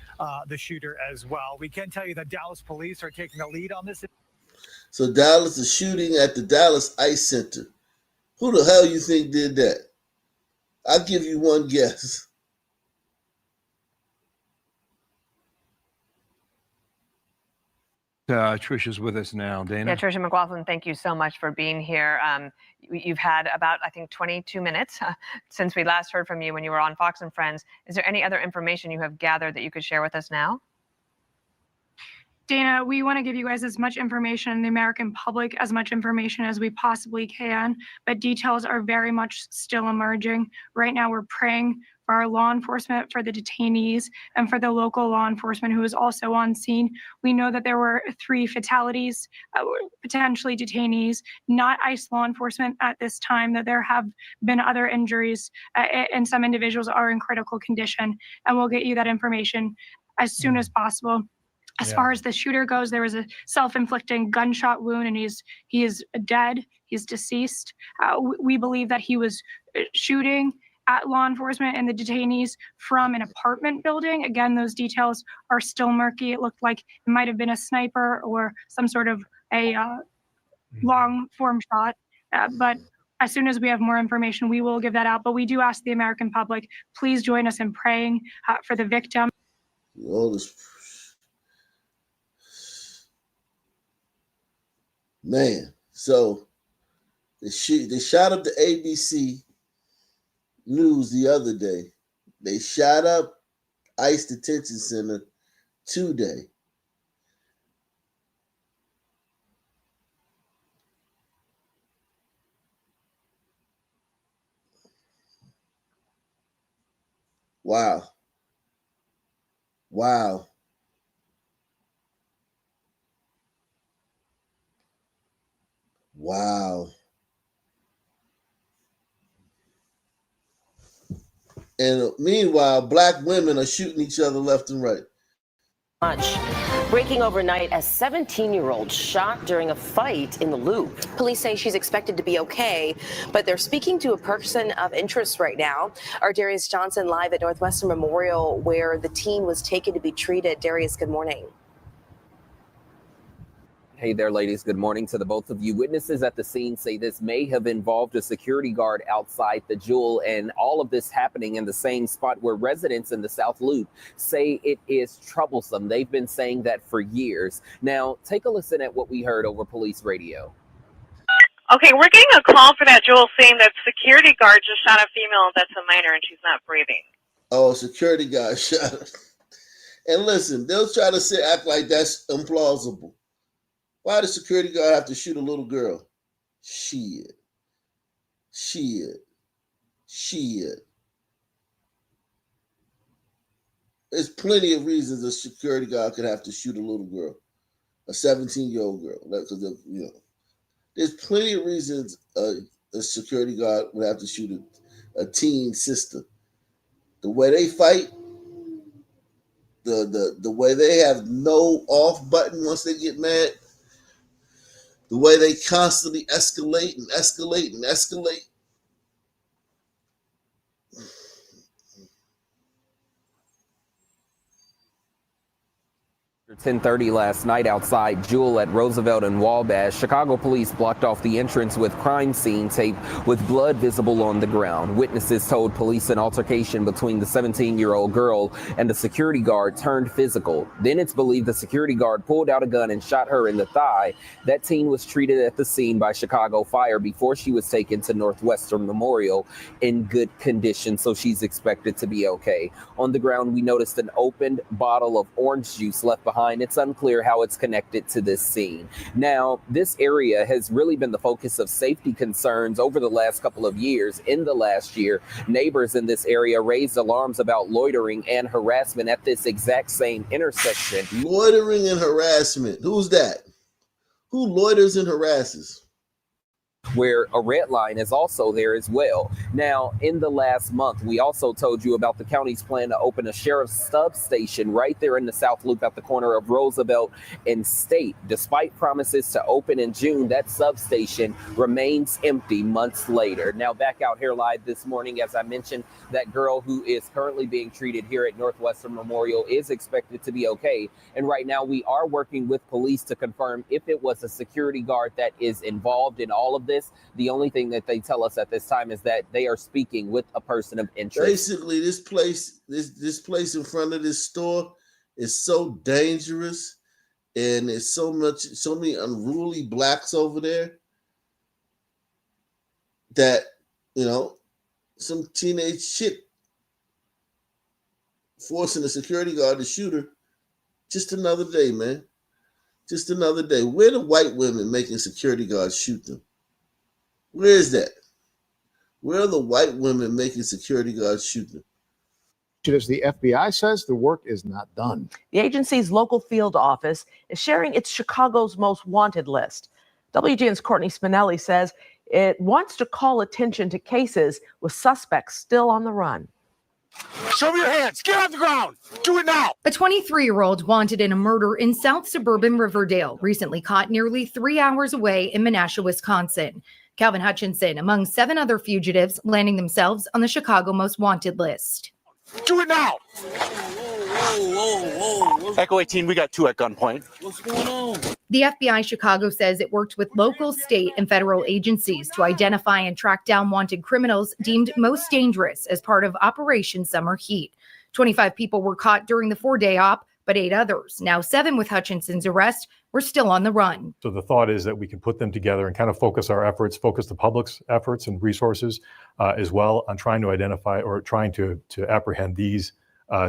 the shooter as well. We can tell you that Dallas police are taking the lead on this. So Dallas is shooting at the Dallas Ice Center. Who the hell you think did that? I'll give you one guess. Trisha's with us now. Dana? Yeah, Trisha McLaughlin, thank you so much for being here. You've had about, I think, 22 minutes since we last heard from you when you were on Fox and Friends. Is there any other information you have gathered that you could share with us now? Dana, we want to give you guys as much information, the American public, as much information as we possibly can, but details are very much still emerging. Right now, we're praying for our law enforcement, for the detainees, and for the local law enforcement who is also on scene. We know that there were 3 fatalities, potentially detainees, not ICE law enforcement at this time, that there have been other injuries, and some individuals are in critical condition, and we'll get you that information as soon as possible. As far as the shooter goes, there was a self-inflicting gunshot wound, and he is dead. He's deceased. We believe that he was shooting at law enforcement and the detainees from an apartment building. Again, those details are still murky. It looked like it might have been a sniper or some sort of a long form shot. But as soon as we have more information, we will give that out. But we do ask the American public, please join us in praying for the victim. All this, man. So they shot up the ABC News the other day. They shot up ICE Detention Center today. Wow. Wow. Wow. And meanwhile, black women are shooting each other left and right. Breaking overnight, a 17-year-old shot during a fight in the Loop. Police say she's expected to be okay, but they're speaking to a person of interest right now. Our Darius Johnson live at Northwestern Memorial, where the teen was taken to be treated. Darius, good morning. Hey there, ladies. Good morning to the both of you. Witnesses at the scene say this may have involved a security guard outside the Jewel, and all of this happening in the same spot where residents in the South Loop say it is troublesome. They've been saying that for years. Now, take a listen at what we heard over police radio. Okay, we're getting a call for that Jewel saying that security guard just shot a female that's a minor and she's not breathing. Oh, security guard shot her. And listen, they'll try to act like that's implausible. Why does security guard have to shoot a little girl? Shit. There's plenty of reasons a security guard could have to shoot a little girl, a 17-year-old girl. Because there's plenty of reasons a security guard would have to shoot a teen sister. The way they fight, the way they have no off button once they get mad. The way they constantly escalate and escalate and escalate. 10:30 last night outside Jewel at Roosevelt and Wabash, Chicago police blocked off the entrance with crime scene tape with blood visible on the ground. Witnesses told police an altercation between the 17-year-old girl and the security guard turned physical. Then it's believed the security guard pulled out a gun and shot her in the thigh. That teen was treated at the scene by Chicago Fire before she was taken to Northwestern Memorial in good condition, so she's expected to be okay. On the ground, we noticed an opened bottle of orange juice left behind. It's unclear how it's connected to this scene. Now, this area has really been the focus of safety concerns over the last couple of years. In the last year, neighbors in this area raised alarms about loitering and harassment at this exact same intersection. Loitering and harassment. Who's that? Who loiters and harasses? Where a red line is also there as well. Now, in the last month, we also told you about the county's plan to open a sheriff's substation right there in the South Loop at the corner of Roosevelt and State. Despite promises to open in June, that substation remains empty months later. Now, back out here live this morning, as I mentioned, that girl who is currently being treated here at Northwestern Memorial is expected to be okay. And right now, we are working with police to confirm if it was a security guard that is involved in all of this. The only thing that they tell us at this time is that they are speaking with a person of interest. Basically, this place in front of this store is so dangerous, and there's so many unruly blacks over there that, some teenage chick forcing a security guard to shoot her. Just another day, man. Just another day. Where the white women making security guards shoot them? Where is that? Where are the white women making security guards shoot them? As the FBI says, the work is not done. The agency's local field office is sharing its Chicago's most wanted list. WGN's Courtney Spinelli says it wants to call attention to cases with suspects still on the run. Show me your hands. Get off the ground. Do it now. A 23-year-old wanted in a murder in South suburban Riverdale, recently caught nearly 3 hours away in Menasha, Wisconsin. Calvin Hutchinson, among 7 other fugitives, landing themselves on the Chicago Most Wanted list. Do it now. Echo 18, we got 2 at gunpoint. What's going on? The FBI Chicago says it worked with local, state, and federal agencies to identify and track down wanted criminals deemed most dangerous as part of Operation Summer Heat. 25 people were caught during the 4-day op, but 8 others, now 7 with Hutchinson's arrest, were still on the run. So the thought is that we can put them together and kind of focus our efforts, focus the public's efforts and resources as well on trying to identify or trying to apprehend these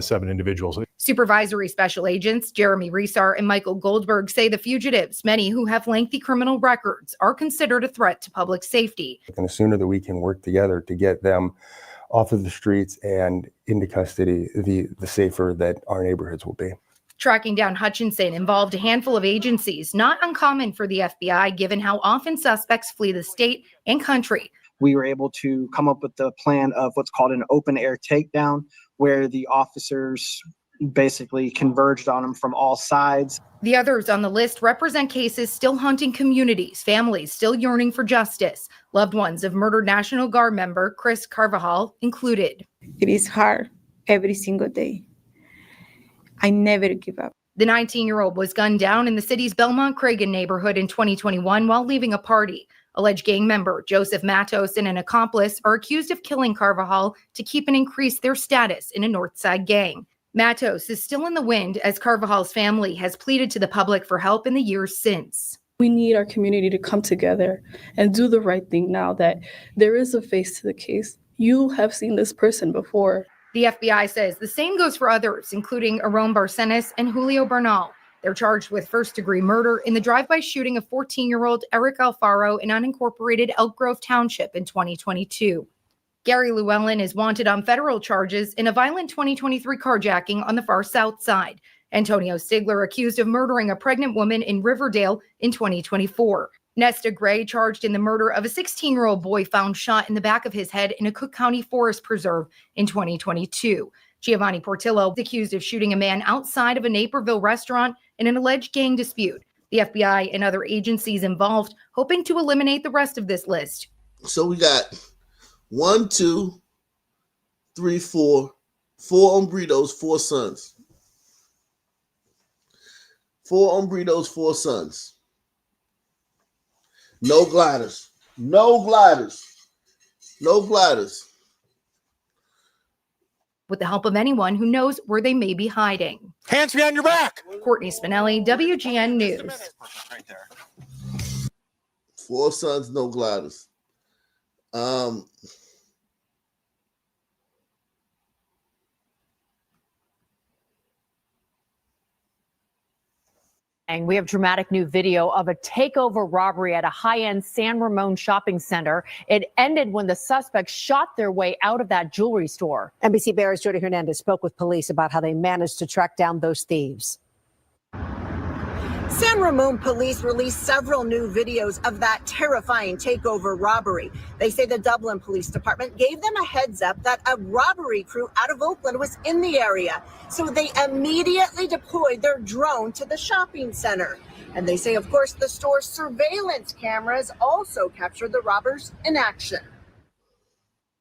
7 individuals. Supervisory special agents Jeremy Reesar and Michael Goldberg say the fugitives, many who have lengthy criminal records, are considered a threat to public safety. And the sooner that we can work together to get them off of the streets and into custody, the safer that our neighborhoods will be. Tracking down Hutchinson involved a handful of agencies, not uncommon for the FBI given how often suspects flee the state and country. We were able to come up with the plan of what's called an open air takedown, where the officers basically converged on them from all sides. The others on the list represent cases still haunting communities, families still yearning for justice. Loved ones of murdered National Guard member Chris Carvajal included. It is hard every single day. I never give up. The 19-year-old was gunned down in the city's Belmont-Cragen neighborhood in 2021 while leaving a party. Alleged gang member Joseph Matos and an accomplice are accused of killing Carvajal to keep and increase their status in a Northside gang. Matos is still in the wind as Carvajal's family has pleaded to the public for help in the years since. We need our community to come together and do the right thing now that there is a face to the case. You have seen this person before. The FBI says the same goes for others, including Aaron Barcenas and Julio Bernal. They're charged with first-degree murder in the drive-by shooting of 14-year-old Eric Alfaro in unincorporated Elk Grove Township in 2022. Gary Llewellyn is wanted on federal charges in a violent 2023 carjacking on the far south side. Antonio Stigler accused of murdering a pregnant woman in Riverdale in 2024. Nesta Gray charged in the murder of a 16-year-old boy found shot in the back of his head in a Cook County forest preserve in 2022. Giovanni Portillo accused of shooting a man outside of a Naperville restaurant in an alleged gang dispute. The FBI and other agencies involved hoping to eliminate the rest of this list. So we got 1, 2, 3, 4 hombres, 4 sons. 4 hombres, 4 sons. No gliders. No gliders. No gliders. With the help of anyone who knows where they may be hiding. Hands behind your back. Courtney Spinelli, WGN News. 4 sons, no gliders. And we have dramatic new video of a takeover robbery at a high-end San Ramon shopping center. It ended when the suspects shot their way out of that jewelry store. NBC Bears' Jody Hernandez spoke with police about how they managed to track down those thieves. San Ramon police released several new videos of that terrifying takeover robbery. They say the Dublin Police Department gave them a heads up that a robbery crew out of Oakland was in the area. So they immediately deployed their drone to the shopping center. And they say, of course, the store's surveillance cameras also captured the robbers in action.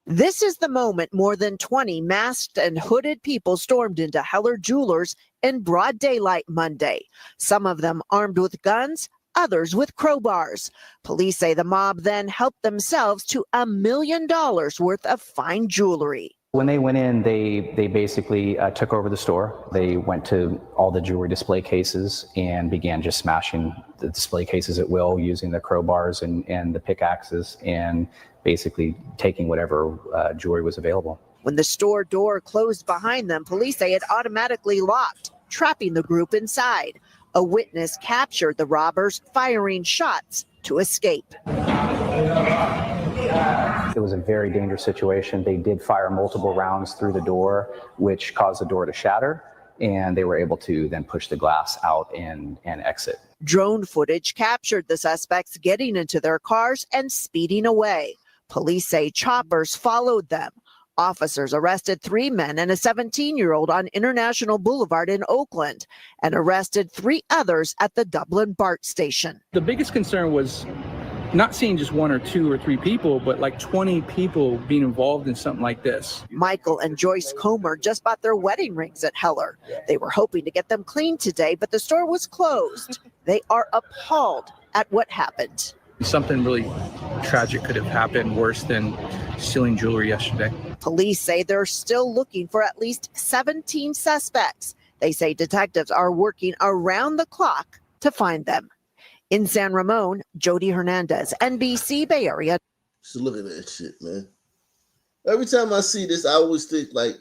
This is the moment more than 20 masked and hooded people stormed into Heller Jewelers in broad daylight Monday. Some of them armed with guns, others with crowbars. Police say the mob then helped themselves to $1 million worth of fine jewelry. When they went in, they basically took over the store. They went to all the jewelry display cases and began just smashing the display cases at will, using the crowbars and the pickaxes, and basically taking whatever jewelry was available. When the store door closed behind them, police say it automatically locked, trapping the group inside. A witness captured the robbers firing shots to escape. It was a very dangerous situation. They did fire multiple rounds through the door, which caused the door to shatter, and they were able to then push the glass out and exit. Drone footage captured the suspects getting into their cars and speeding away. Police say choppers followed them. Officers arrested 3 men and a 17-year-old on International Boulevard in Oakland and arrested 3 others at the Dublin BART station. The biggest concern was not seeing just 1 or 2 or 3 people, but like 20 people being involved in something like this. Michael and Joyce Comer just bought their wedding rings at Heller. They were hoping to get them cleaned today, but the store was closed. They are appalled at what happened. Something really tragic could have happened, worse than stealing jewelry yesterday. Police say they're still looking for at least 17 suspects. They say detectives are working around the clock to find them. In San Ramon, Jody Hernandez, NBC Bay Area. So look at that shit, man. Every time I see this, I always think like,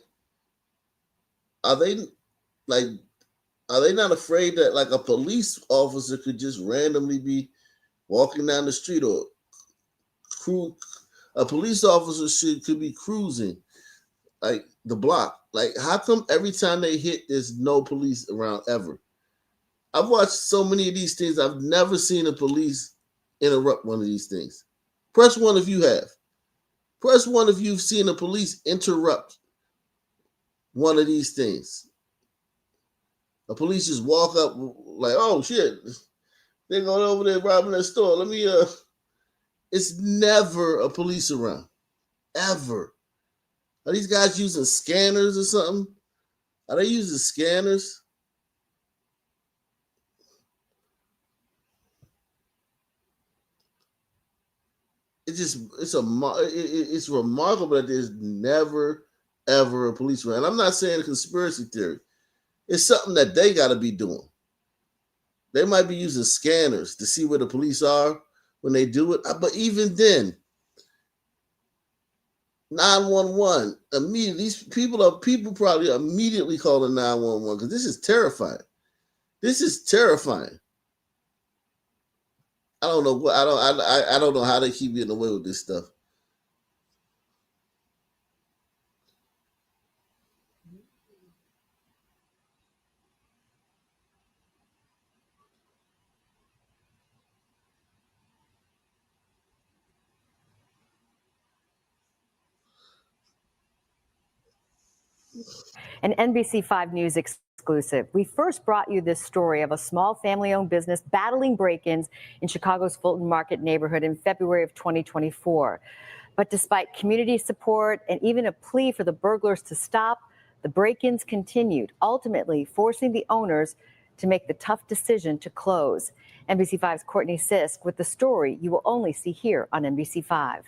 are they not afraid that like a police officer could just randomly be walking down the street, or a police officer could be cruising like the block? Like, how come every time they hit, there's no police around ever? I've watched so many of these things. I've never seen a police interrupt one of these things. Press 1 if you have. Press 1 if you've seen a police interrupt one of these things. A police just walk up like, oh shit, they're going over there robbing that store. Let me, it's never a police around. Ever. Are these guys using scanners or something? Are they using scanners? It's remarkable that there's never ever a police around. I'm not saying a conspiracy theory. It's something that they got to be doing. They might be using scanners to see where the police are when they do it. But even then, 911 immediately. These people probably immediately calling 911 because this is terrifying. This is terrifying. I don't know what I don't know how they keep getting away with this stuff. An NBC5 News exclusive. We first brought you this story of a small family-owned business battling break-ins in Chicago's Fulton Market neighborhood in February of 2024. But despite community support and even a plea for the burglars to stop, the break-ins continued, ultimately forcing the owners to make the tough decision to close. NBC5's Courtney Sisk with the story you will only see here on NBC5.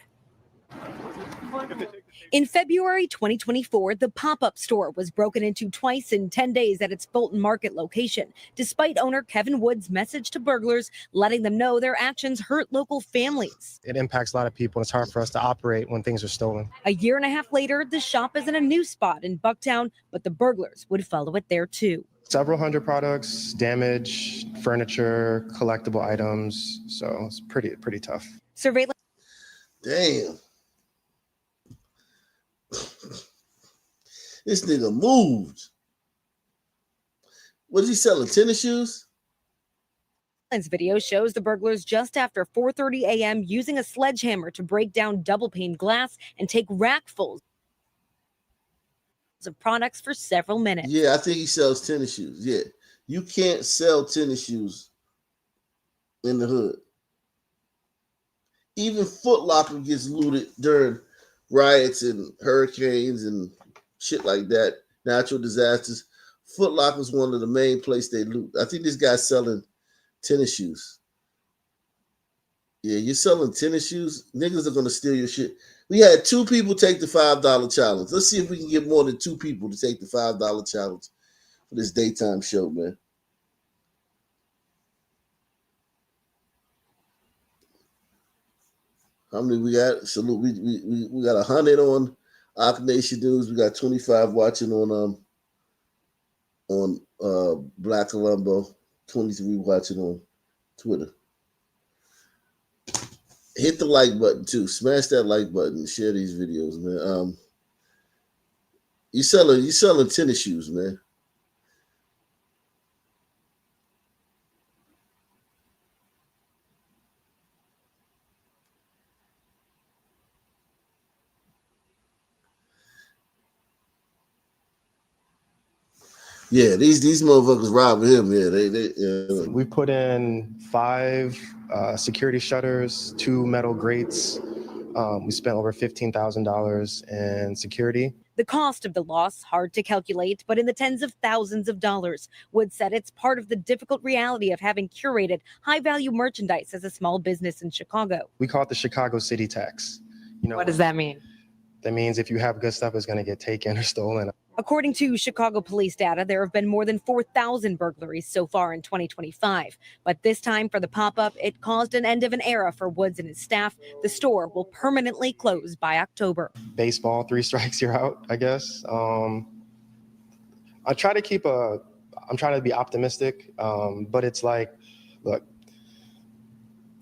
In February 2024, the pop-up store was broken into twice in 10 days at its Fulton Market location, despite owner Kevin Wood's message to burglars, letting them know their actions hurt local families. It impacts a lot of people. It's hard for us to operate when things are stolen. A year and a half later, the shop is in a new spot in Bucktown, but the burglars would follow it there too. Several hundred products, damage, furniture, collectible items. So it's pretty tough. Surveillance. Damn. This nigga moved. Was he selling tennis shoes? Video shows the burglars just after 4:30 a.m. using a sledgehammer to break down double-pane glass and take rackfuls of products for several minutes. Yeah, I think he sells tennis shoes. Yeah. You can't sell tennis shoes in the hood. Even Foot Locker gets looted during riots and hurricanes and shit like that, natural disasters. Foot Locker is one of the main places they loot. I think this guy's selling tennis shoes. Yeah, you're selling tennis shoes, niggas are gonna steal your shit. We had 2 people take the $5 challenge. Let's see if we can get more than 2 people to take the $5 challenge for this daytime show, man. How many we got? Salute. We got 100 on Ak Nation News. We got 25 watching on Black Colombo, 23 watching on Twitter. Hit the like button too. Smash that like button. Share these videos, man. You selling tennis shoes, man. Yeah, these motherfuckers robbing him. Yeah, they We put in 5 security shutters, 2 metal grates. We spent over $15,000 in security. The cost of the loss, hard to calculate, but in the tens of thousands of dollars. Wood said it's part of the difficult reality of having curated high-value merchandise as a small business in Chicago. We call it the Chicago City Tax. What does that mean? That means if you have good stuff, it's going to get taken or stolen. According to Chicago police data, there have been more than 4,000 burglaries so far in 2025. But this time for the pop-up, it caused an end of an era for Woods and his staff. The store will permanently close by October. Baseball, 3 strikes, you're out, I guess. I'm trying to be optimistic, but it's like, look,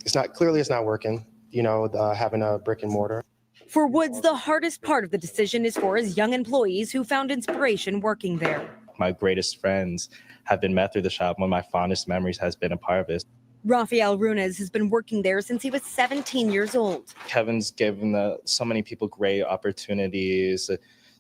it's not working, having a brick and mortar. For Woods, the hardest part of the decision is for his young employees who found inspiration working there. My greatest friends have been met through the shop. One of my fondest memories has been a part of it. Rafael Runes has been working there since he was 17 years old. Kevin's given so many people great opportunities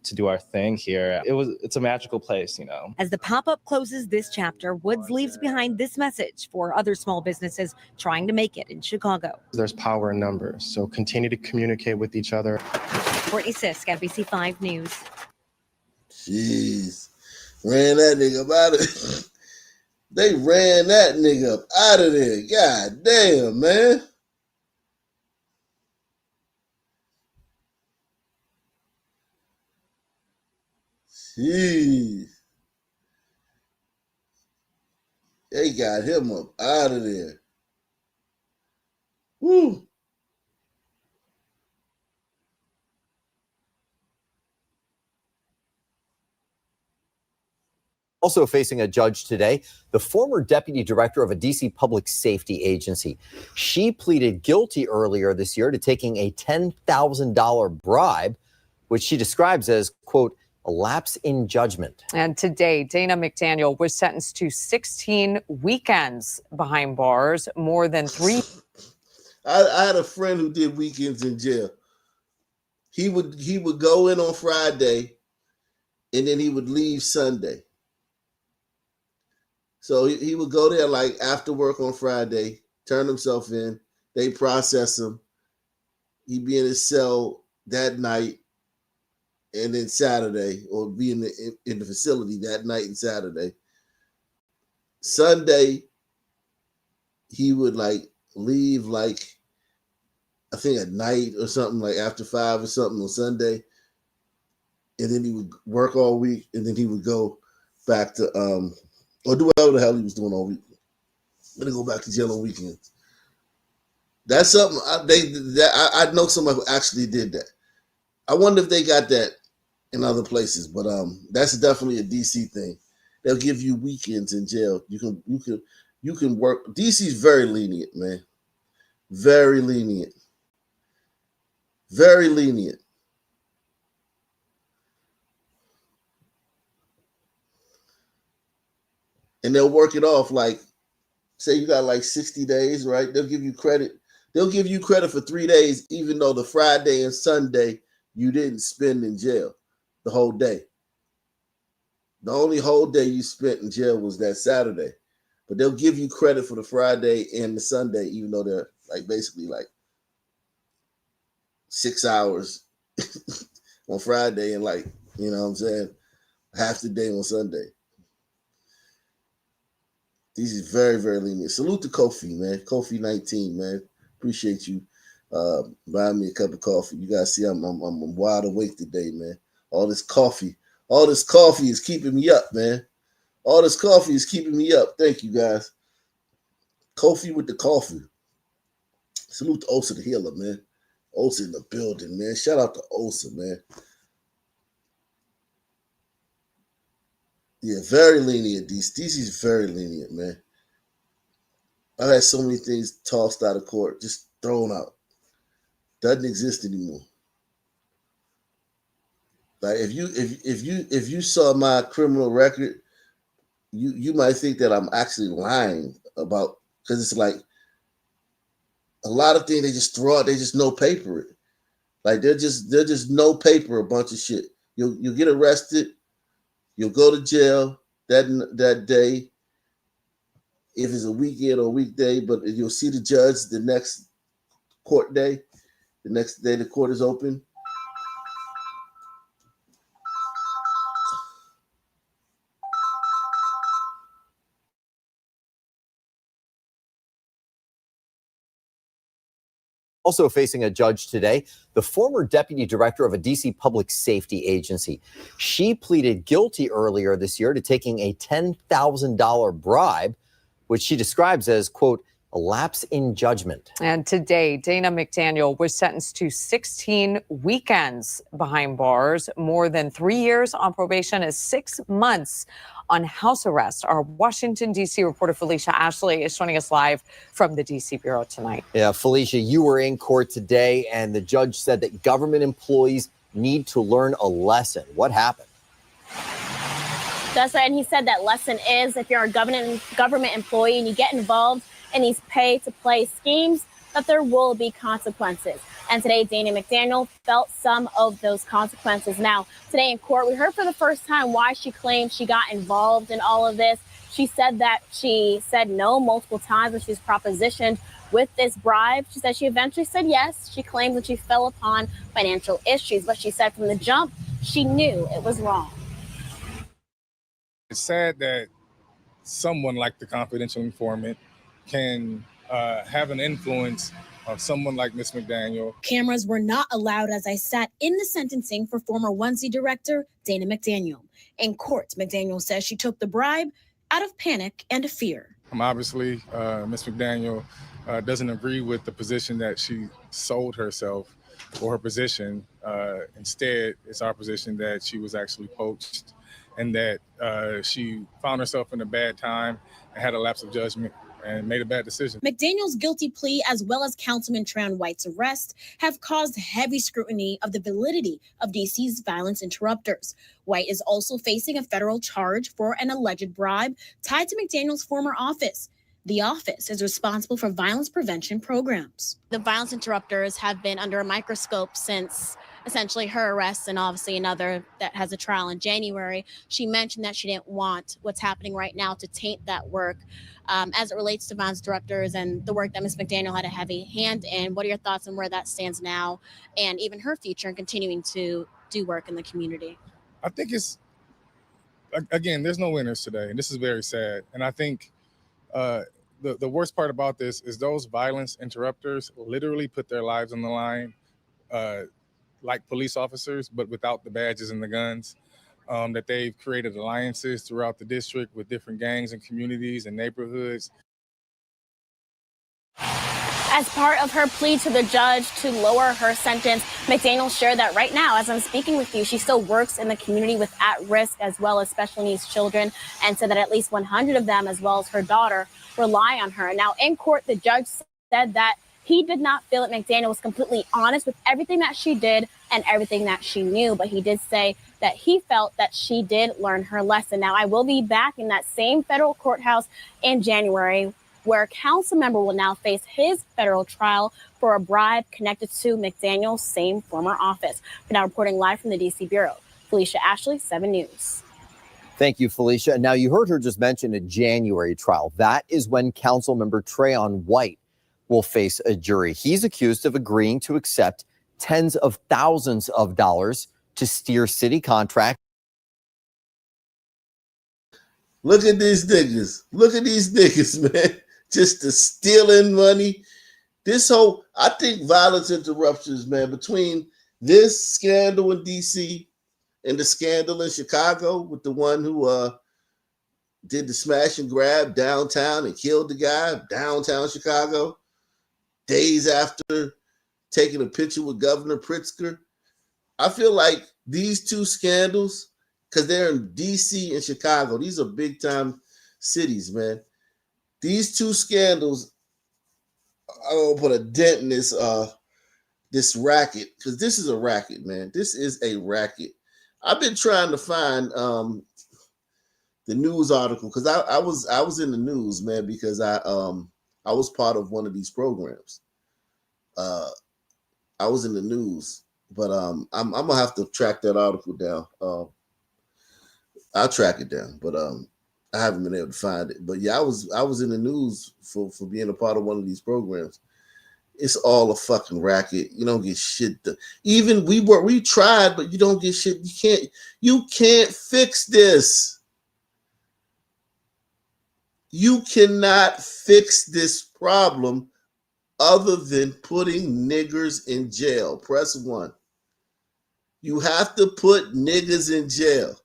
to do our thing here. It's a magical place, As the pop-up closes this chapter, Woods leaves behind this message for other small businesses trying to make it in Chicago. There's power in numbers, so continue to communicate with each other. Courtney Sisk, NBC5 News. Jeez. Ran that nigga up out of They ran that nigga up out of there. God damn, man. Jeez. They got him up out of there. Woo. Also facing a judge today, the former deputy director of a D.C. public safety agency. She pleaded guilty earlier this year to taking a $10,000 bribe, which she describes as, quote, a lapse in judgment. And today, Dana McDaniel was sentenced to 16 weekends behind bars, more than 3. I had a friend who did weekends in jail. He would go in on Friday, and then he would leave Sunday. So he would go there like after work on Friday, turn himself in. They process him. He'd be in his cell that night, and then Saturday, or be in the facility that night and Saturday. Sunday, he would leave I think at night or something, like after 5 or something on Sunday, and then he would work all week, and then he would go back to or do whatever the hell he was doing all week. Then go back to jail on weekends. That's something I know somebody who actually did that. I wonder if they got that in other places, but that's definitely a DC thing. They'll give you weekends in jail. You can work. DC's very lenient, man. Very lenient. Very lenient. And they'll work it off say you got 60 days, right? They'll give you credit. They'll give you credit for 3 days, even though the Friday and Sunday you didn't spend in jail the whole day. The only whole day you spent in jail was that Saturday. But they'll give you credit for the Friday and the Sunday, even though they're basically 6 hours on Friday and you know what I'm saying, half the day on Sunday. These is very, very lenient. Salute to Kofi, man. Kofi 19, man. Appreciate you buying me a cup of coffee. You guys see I'm wide awake today, man. All this coffee is keeping me up, man. All this coffee is keeping me up. Thank you, guys. Kofi with the coffee. Salute to Osa the Healer, man. Osa in the building, man. Shout out to Osa, man. Yeah, very lenient. DC's very lenient, man. I've had so many things tossed out of court, just thrown out. Doesn't exist anymore. If you saw my criminal record, you might think that I'm actually lying about, because it's a lot of things they just throw out. They just no paper it. They're just no paper a bunch of shit. You'll get arrested. You'll go to jail. that day, if it's a weekend or weekday, but you'll see the judge the next court day, the next day the court is open. Also facing a judge today, the former deputy director of a DC public safety agency. She pleaded guilty earlier this year to taking a $10,000 bribe, which she describes as, quote, a lapse in judgment. And today, Dana McDaniel was sentenced to 16 weekends behind bars, more than 3 years on probation, and 6 months on house arrest. Our Washington, D.C. reporter Felicia Ashley is joining us live from the D.C. Bureau tonight. Yeah, Felicia, you were in court today, and the judge said that government employees need to learn a lesson. What happened? That's right, and he said that lesson is if you're a government employee and you get involved in these pay-to-play schemes, that there will be consequences. And today, Dana McDaniel felt some of those consequences. Now, today in court, we heard for the first time why she claimed she got involved in all of this. She said that she said no multiple times when she was propositioned with this bribe. She said she eventually said yes. She claimed that she fell upon financial issues, but she said from the jump, she knew it was wrong. It's sad that someone like the confidential informant can have an influence on someone like Ms. McDaniel. Cameras were not allowed as I sat in the sentencing for former 1C director Dana McDaniel. In court, McDaniel says she took the bribe out of panic and fear. Obviously, Ms. McDaniel doesn't agree with the position that she sold herself or her position. Instead, it's our position that she was actually poached and that she found herself in a bad time and had a lapse of judgment and made a bad decision. McDaniel's guilty plea, as well as Councilman Tran White's arrest, have caused heavy scrutiny of the validity of DC's violence interrupters. White is also facing a federal charge for an alleged bribe tied to McDaniel's former office. The office is responsible for violence prevention programs. The violence interrupters have been under a microscope since essentially her arrest, and obviously another that has a trial in January. She mentioned that she didn't want what's happening right now to taint that work. As it relates to violence interrupters and the work that Ms. McDaniel had a heavy hand in, what are your thoughts on where that stands now and even her future in continuing to do work in the community? I think it's, again, there's no winners today, and this is very sad. And I think the worst part about this is those violence interrupters literally put their lives on the line like police officers, but without the badges and the guns. That they've created alliances throughout the district with different gangs and communities and neighborhoods. As part of her plea to the judge to lower her sentence, McDaniel shared that right now, as I'm speaking with you, she still works in the community with at-risk as well as special needs children, and said that at least 100 of them, as well as her daughter, rely on her. Now, in court, the judge said that he did not feel that McDaniel was completely honest with everything that she did and everything that she knew, but he did say that he felt that she did learn her lesson. Now, I will be back in that same federal courthouse in January, where a council member will now face his federal trial for a bribe connected to McDaniel's same former office. We're now reporting live from the D.C. Bureau. Felicia Ashley, 7 News. Thank you, Felicia. Now, you heard her just mention a January trial. That is when council member Tran White will face a jury. He's accused of agreeing to accept tens of thousands of dollars to steer city contracts. Look at these niggas. Look at these niggas, man. Just the stealing money. This whole, I think violence interruptions, man, between this scandal in DC and the scandal in Chicago with the one who did the smash and grab downtown and killed the guy downtown Chicago days after taking a picture with Governor Pritzker. I feel like these two scandals, because they're in DC and Chicago, these are big time cities, man. These two scandals are gonna put a dent in this racket, because this is a racket, man. This is a racket. I've been trying to find the news article, because I was in the news, man, because I was part of one of these programs. I was in the news, but I'm gonna have to track that article down. I'll track it down, but I haven't been able to find it, but yeah, I was in the news for being a part of one of these programs. It's all a fucking racket. You don't get shit done. Even we tried, but you don't get shit. You can't fix this. You cannot fix this problem other than putting niggers in jail. Press 1. You have to put niggas in jail.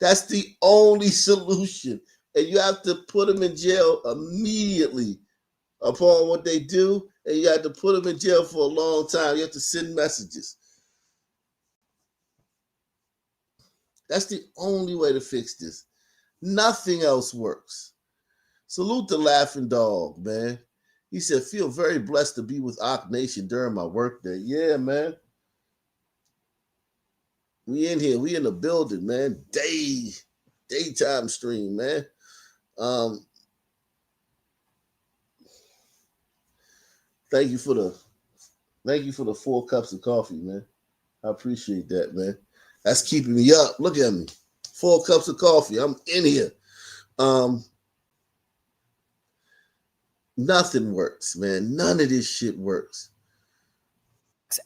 That's the only solution. And you have to put them in jail immediately upon what they do. And you have to put them in jail for a long time. You have to send messages. That's the only way to fix this. Nothing else works. Salute the laughing dog, man. He said, feel very blessed to be with Ock Nation during my workday. Yeah, man. We in here. We in the building, man. Daytime stream, man. Thank you for the 4 cups of coffee, man. I appreciate that, man. That's keeping me up. Look at me. 4 cups of coffee. I'm in here. Nothing works, man. None of this shit works.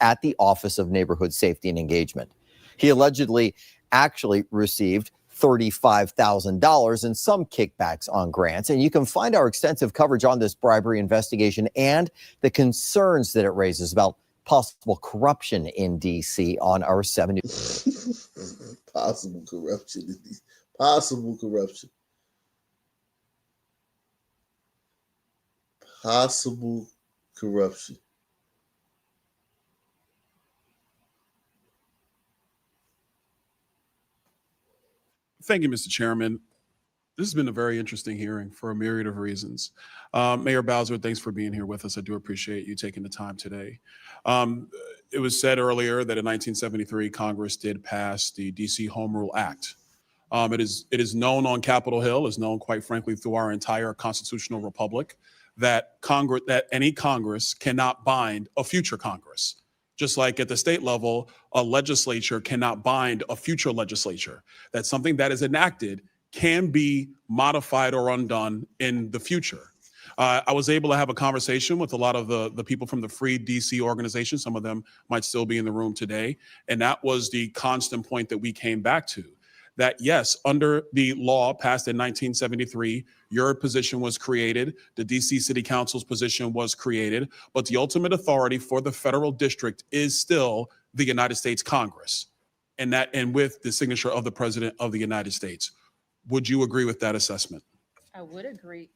At the Office of Neighborhood Safety and Engagement. He allegedly actually received $35,000 in some kickbacks on grants. And you can find our extensive coverage on this bribery investigation and the concerns that it raises about possible corruption in D.C. on our 7 News. Possible corruption. Possible corruption. Possible corruption. Thank you, Mr. Chairman. This has been a very interesting hearing for a myriad of reasons. Mayor Bowser, thanks for being here with us. I do appreciate you taking the time today. It was said earlier that in 1973, Congress did pass the D.C. Home Rule Act. It is known on Capitol Hill, is known quite frankly through our entire constitutional republic, that any Congress cannot bind a future Congress. Just like at the state level, a legislature cannot bind a future legislature. That something that is enacted can be modified or undone in the future. I was able to have a conversation with a lot of the people from the Free DC organization. Some of them might still be in the room today. And that was the constant point that we came back to. That yes, under the law passed in 1973, your position was created, the DC City Council's position was created, but the ultimate authority for the federal district is still the United States Congress, and with the signature of the President of the United States. Would you agree with that assessment? I would agree.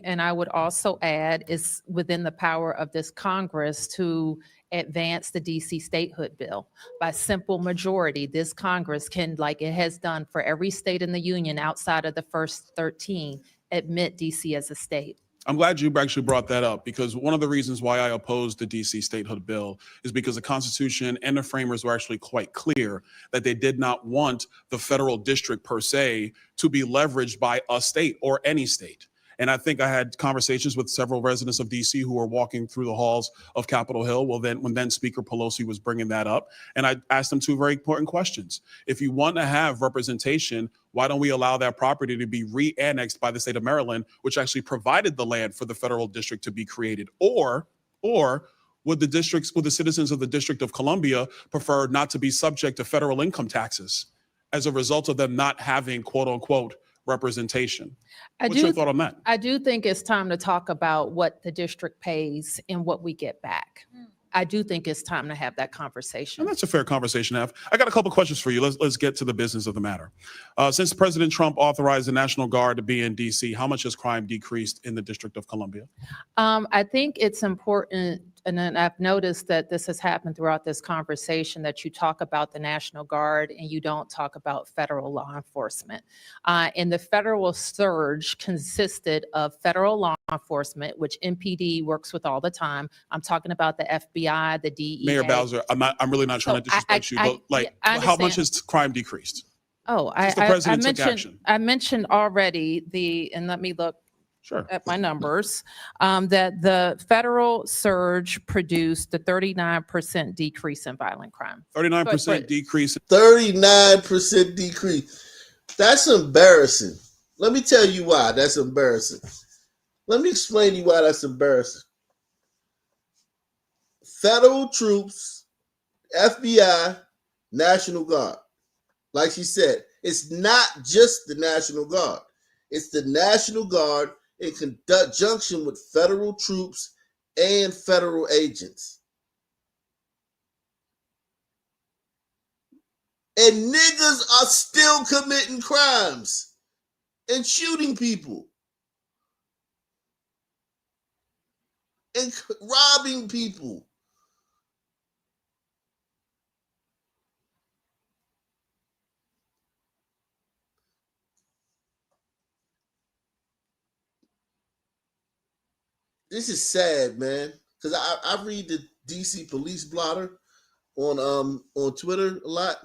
And I would also add it's within the power of this Congress to advance the DC statehood bill by simple majority. This Congress can, like it has done for every state in the union outside of the first 13, admit DC as a state. I'm glad you actually brought that up, because one of the reasons why I opposed the DC statehood bill is because the Constitution and the framers were actually quite clear that they did not want the federal district per se to be leveraged by a state or any state. And I think I had conversations with several residents of DC who were walking through the halls of Capitol Hill. Well, when then Speaker Pelosi was bringing that up, and I asked them 2 very important questions. If you want to have representation, why don't we allow that property to be re-annexed by the state of Maryland, which actually provided the land for the federal district to be created? Or would the citizens of the District of Columbia prefer not to be subject to federal income taxes as a result of them not having quote unquote representation? What's your thought on that? I do think it's time to talk about what the district pays and what we get back. I do think it's time to have that conversation. And that's a fair conversation to have. I got a couple questions for you. Let's get to the business of the matter. Since President Trump authorized the National Guard to be in DC, how much has crime decreased in the District of Columbia? I think it's important, and then I've noticed that this has happened throughout this conversation, that you talk about the National Guard and you don't talk about federal law enforcement. And the federal surge consisted of federal law enforcement, which MPD works with all the time. I'm talking about the FBI, the DEA. Mayor Bowser, I'm really not trying to disrespect you, but how much has crime decreased? Oh, I mentioned already and let me look at my numbers, that the federal surge produced a 39% decrease in violent crime. 39% decrease. 39% decrease. That's embarrassing. Let me tell you why that's embarrassing. Let me explain to you why that's embarrassing. Federal troops, FBI, National Guard. Like she said, it's not just the National Guard. It's the National Guard in conjunction with federal troops and federal agents. And niggas are still committing crimes and shooting people and robbing people. This is sad, man. Because I read the DC police blotter on Twitter a lot.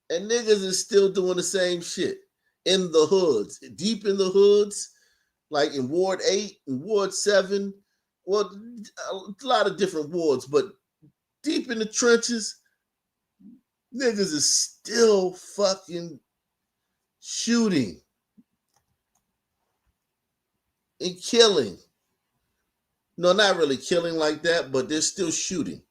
And niggas is still doing the same shit in the hoods, deep in the hoods, like in Ward 8 and Ward 7. Well, a lot of different wards, but deep in the trenches, niggas is still fucking shooting and killing. No, not really killing like that, but they're still shooting.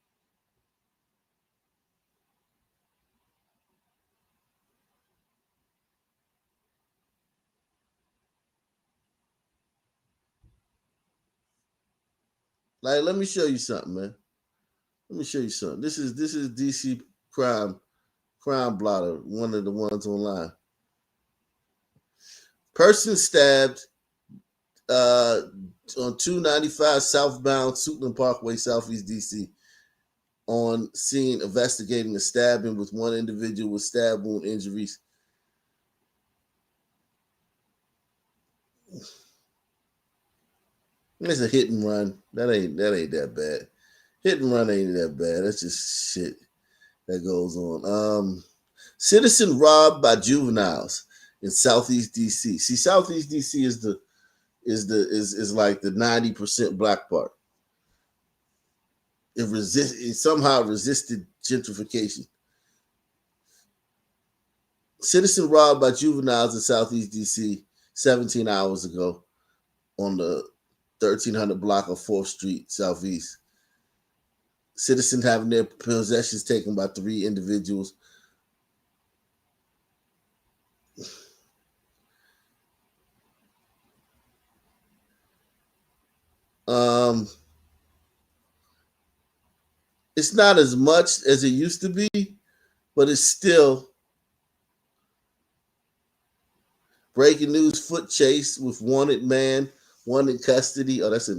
Like, let me show you something, man. Let me show you something. This is DC crime blotter, one of the ones online. Person stabbed on 295 southbound Suitland Parkway, Southeast DC. On scene investigating a stabbing with one individual with stab wound injuries. It's a hit and run. That ain't that bad. Hit and run ain't that bad. That's just shit that goes on. Citizen robbed by juveniles in Southeast DC. See, Southeast DC is like the 90% black part. It somehow resisted gentrification. Citizen robbed by juveniles in Southeast DC 17 hours ago on the 1300 block of 4th Street Southeast. Citizens having their possessions taken by 3 individuals. It's not as much as it used to be, but it's still breaking news: foot chase with wanted man, one in custody. Oh, that's in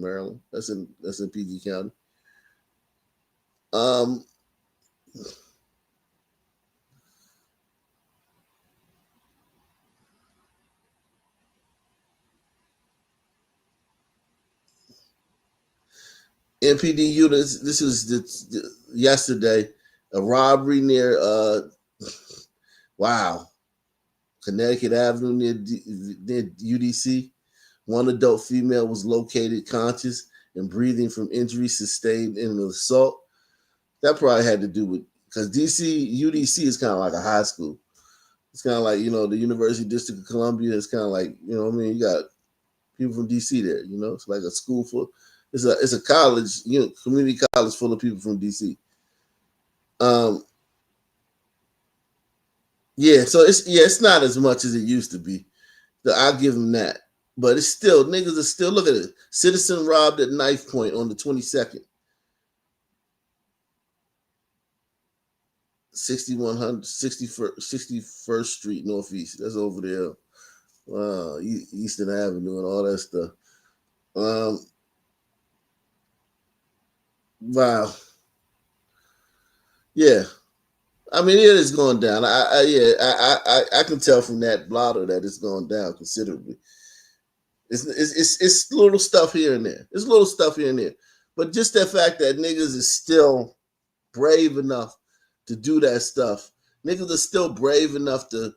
Maryland. That's in PG County. MPD units. This was yesterday. A robbery near Connecticut Avenue near UDC. One adult female was located conscious and breathing from injuries sustained in an assault. That probably had to do with, because UDC is kind of like a high school. It's kind of like, the University District of Columbia. It's kind of like, you got people from DC there, it's like a school it's a college, community college full of people from DC. So it's not as much as it used to be. I'll give them that. But it's still, niggas are still, look at it. Citizen robbed at knife point on the 22nd. 61st Street Northeast. That's over there. Eastern Avenue and all that stuff. Wow. Yeah. I mean, it is going down. I can tell from that blotter that it's going down considerably. It's little stuff here and there. It's little stuff here and there. But just that fact that niggas is still brave enough to do that stuff. Niggas are still brave enough to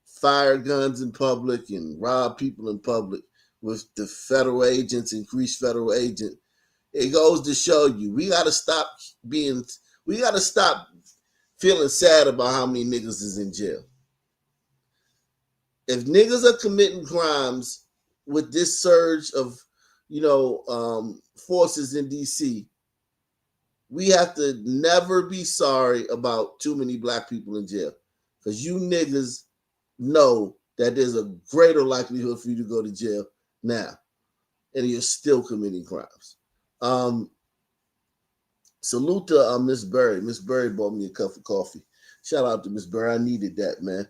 fire guns in public and rob people in public with the federal agents, increased federal agent. It goes to show you we got to stop feeling sad about how many niggas is in jail. If niggas are committing crimes with this surge of, forces in DC, we have to never be sorry about too many black people in jail. Because you niggas know that there's a greater likelihood for you to go to jail now. And you're still committing crimes. Salute to Miss Berry. Miss Berry bought me a cup of coffee. Shout out to Miss Berry. I needed that, man.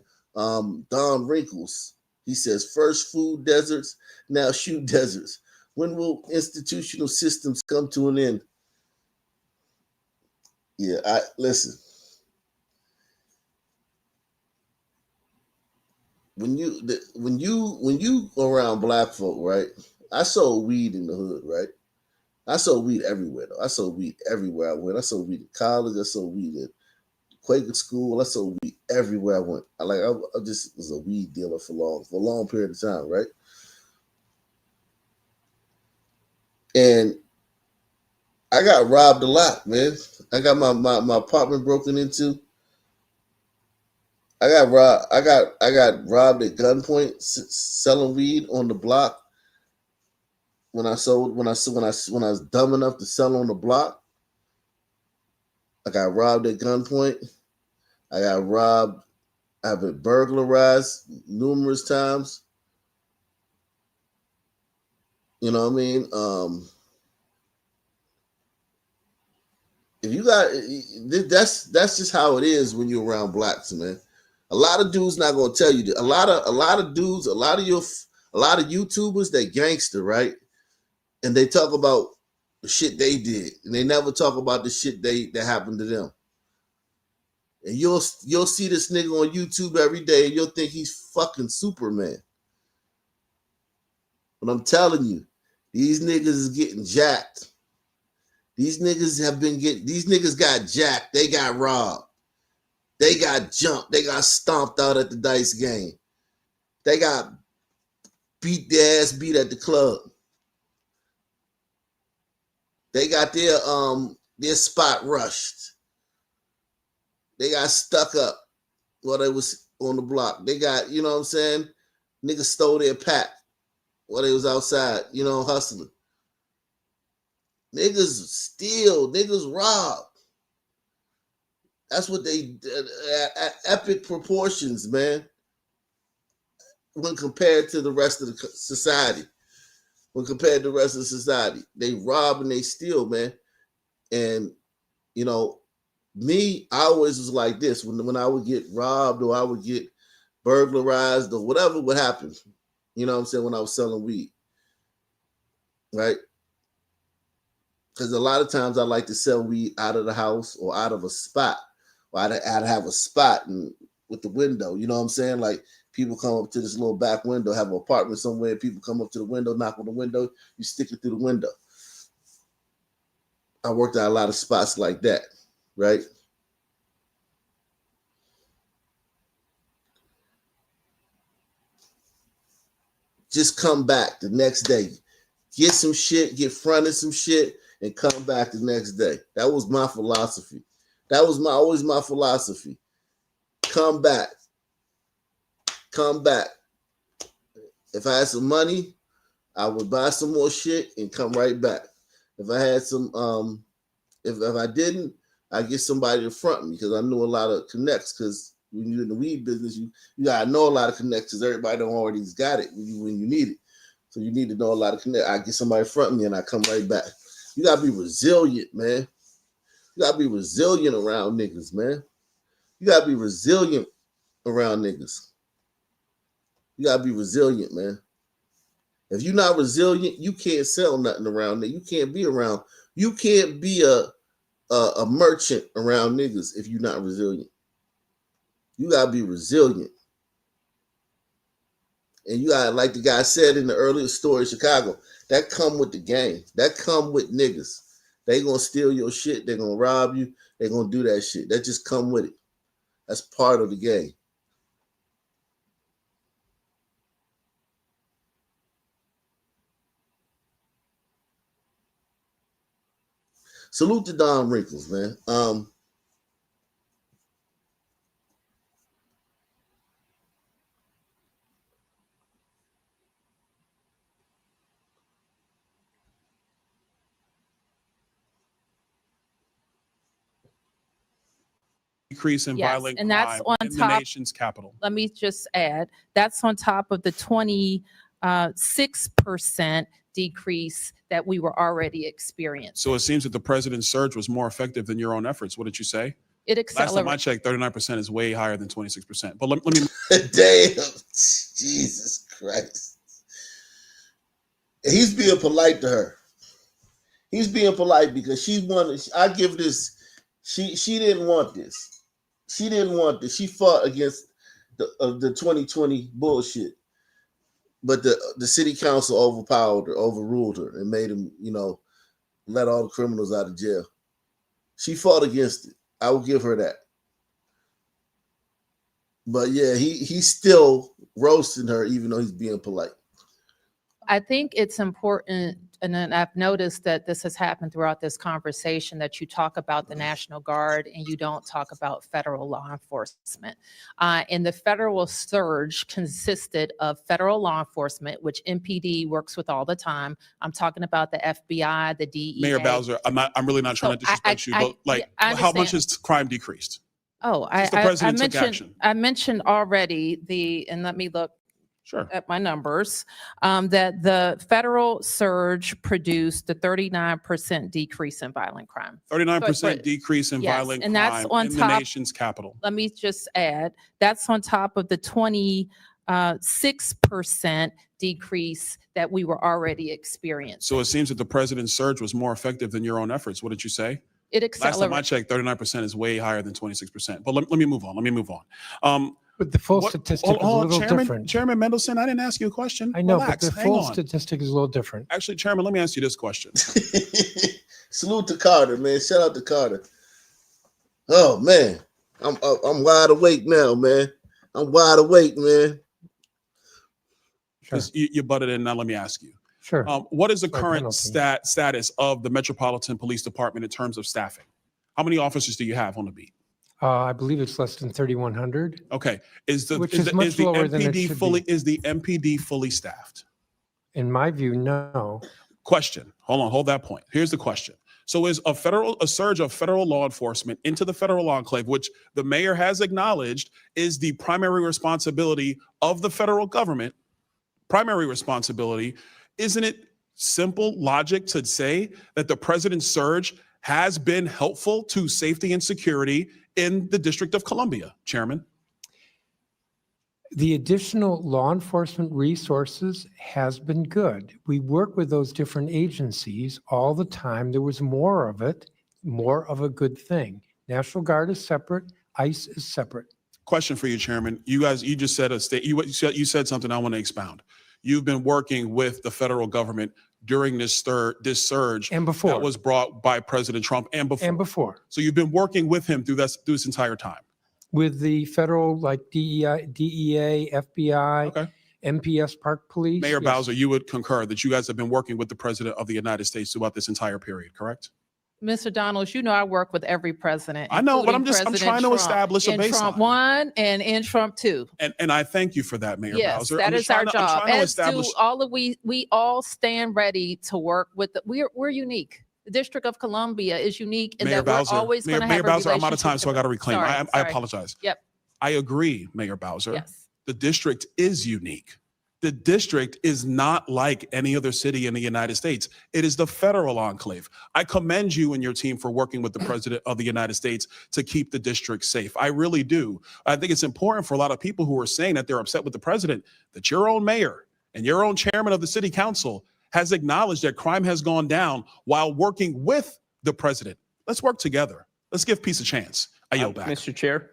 Don Wrinkles. He says, first food deserts, now shoe deserts. When will institutional systems come to an end? Yeah, listen. When you around black folk, right? I sold weed in the hood, right? I sold weed everywhere though. I sold weed everywhere I went. I sold weed in college. I sold weed in Quaker school. I sold weed everywhere I went. I just was a weed dealer for a long period of time, right? And I got robbed a lot, man. I got my apartment broken into. I got robbed. I got robbed at gunpoint selling weed on the block. When I was dumb enough to sell on the block, I got robbed at gunpoint. I got robbed. I've been burglarized numerous times. You know what I mean? If you got, that's just how it is when you're around blacks, man. A lot of dudes not gonna tell you that. A lot of dudes, a lot of YouTubers, they gangster, right? And they talk about the shit they did, and they never talk about the shit that happened to them. And you'll see this nigga on YouTube every day, and you'll think he's fucking Superman. But I'm telling you, these niggas is getting jacked. These niggas got jacked. They got robbed. They got jumped. They got stomped out at the dice game. They got their ass beat at the club. They got their spot rushed. They got stuck up while they was on the block. They got, you know what I'm saying? Niggas stole their pack while they was outside, hustling. Niggas steal, niggas rob. That's what they did at epic proportions, man. When compared to the rest of the society. They rob and they steal, man. And, me, I always was like this. When I would get robbed or I would get burglarized or whatever would happen, you know what I'm saying, when I was selling weed, right? Because a lot of times I like to sell weed out of the house or out of a spot. Or I'd have a spot with the window, you know what I'm saying? Like people come up to this little back window, have an apartment somewhere, people come up to the window, knock on the window, you stick it through the window. I worked out a lot of spots like that, right? Just come back the next day. Get some shit, get fronted some shit, and come back the next day. That was my philosophy. That was always my philosophy. Come back. Come back. If I had some money, I would buy some more shit and come right back. If I had some, if I didn't, I'd get somebody to front me because I knew a lot of connects. Because when you're in the weed business, you gotta know a lot of connects because everybody don't already got it when you need it. So you need to know a lot of connects. I get somebody to front me and I come right back. You gotta be resilient, man. You gotta be resilient around niggas, man. You gotta be resilient around niggas. You gotta be resilient, man. If you're not resilient, you can't sell nothing around there. You can't be around. You can't be a merchant around niggas if you're not resilient. You gotta be resilient. And you gotta, like the guy said in the earlier story, Chicago, that come with the game. That come with niggas. They gonna steal your shit. They gonna rob you. They gonna do that shit. That just come with it. That's part of the game. Salute to Don Wrinkles, man. decrease in Yes, violent and crime that's on in the top. nation's capital. Let me just add, that's on top of the 26% decrease that we were already experiencing. So it seems that the president's surge was more effective than your own efforts. What did you say? It Last time I accelerated. checked, 39% is way higher than 26%. But let me Damn, Jesus Christ. He's being polite to her. He's being polite because she wanted. I give this. She didn't want this. She didn't want this. She fought against the 2020 bullshit, but the city council overruled her, and made him, let all the criminals out of jail. She fought against it. I will give her that. But yeah, he's still roasting her, even though he's being polite. I think it's important, and then I've noticed that this has happened throughout this conversation, that you talk about the National Guard and you don't talk about federal law enforcement. And the federal surge consisted of federal law enforcement, which MPD works with all the time. I'm talking about the FBI, the DEA. Mayor Bowser, I'm really not trying to disrespect you, but how much has crime decreased? Oh, Since the president took action. I mentioned already and let me look at my numbers, that the federal surge produced a 39% decrease in violent crime. 39% decrease in violent and that's crime on in top, the nation's capital. Let me just add, that's on top of the 26% decrease that we were already experiencing. So it seems that the president's surge was more effective than your own efforts. What did you say? It Last time I accelerated. checked, 39% is way higher than 26%. But let me move on. But the full statistic is a little different. Chairman Mendelson, I didn't ask you a question. I know, Relax, but the hang full on. statistic is a little different. Actually, Chairman, let me ask you this question. Salute to Carter, man. Shout out to Carter. Oh man, I'm wide awake now, man. I'm wide awake, man. Because you butted in. Now let me ask you. Sure. What is the My current penalty. status of the Metropolitan Police Department in terms of staffing? How many officers do you have on the beat? I believe it's less than 3,100. Okay. Is the MPD fully staffed? In my view, no. Question. Hold that point. Here's the question. So is a surge of federal law enforcement into the federal enclave, which the mayor has acknowledged is the primary responsibility of the federal government, isn't it simple logic to say that the president's surge has been helpful to safety and security in the District of Columbia, Chairman? The additional law enforcement resources has been good. We work with those different agencies all the time. There was more of it, more of a good thing. National Guard is separate. ICE is separate. Question for you, Chairman. You just said you said something I want to expound. You've been working with the federal government during this surge and before that was brought by President Trump and before. So you've been working with him through this entire time. With the federal, like DEA, FBI, MPS Park Police. Mayor Bowser, you would concur that you guys have been working with the President of the United States throughout this entire period, correct? Mr. Donalds, I work with every president. I know, but I'm President trying to Trump, establish a in baseline. Trump 1 and in Trump 2. And I thank you for that, Mayor Yes, Bowser. that is our job. As to all we all stand ready to work with. We're unique. The District of Columbia is unique in Mayor that Bowser, we're always going to have Mayor a Bowser, I'm out of relationship time, so I got to reclaim. Sorry. I apologize. Yep. I agree, Mayor Bowser. Yes. The district is unique. The district is not like any other city in the United States. It is the federal enclave. I commend you and your team for working with the President of the United States to keep the district safe. I really do. I think it's important for a lot of people who are saying that they're upset with the president, that your own mayor and your own chairman of the city council has acknowledged that crime has gone down while working with the president. Let's work together. Let's give peace a chance. I yield back. Mr. Chair.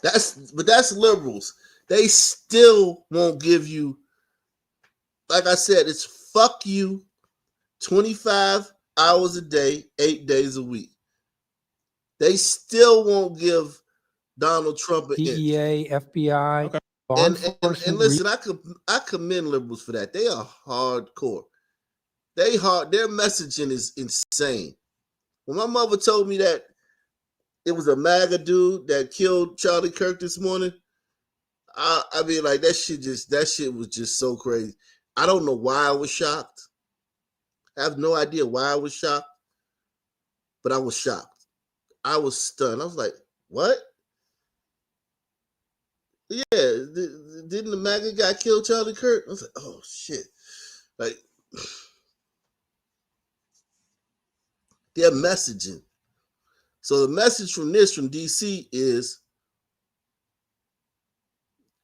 That's liberals. They still won't give you, like I said, it's fuck you 25 hours a day, 8 days a week. They still won't give Donald Trump an DEA, inch. FBI, And listen, I commend liberals for that. They are hardcore. Their messaging is insane. When my mother told me that it was a MAGA dude that killed Charlie Kirk this morning, I mean, like, that shit was just so crazy. I don't know why I was shocked. I have no idea why I was shocked, but I was shocked. I was stunned. I was like, what? Yeah, didn't the MAGA guy kill Charlie Kirk? I was like, oh shit. Like, they're messaging. So the message from DC is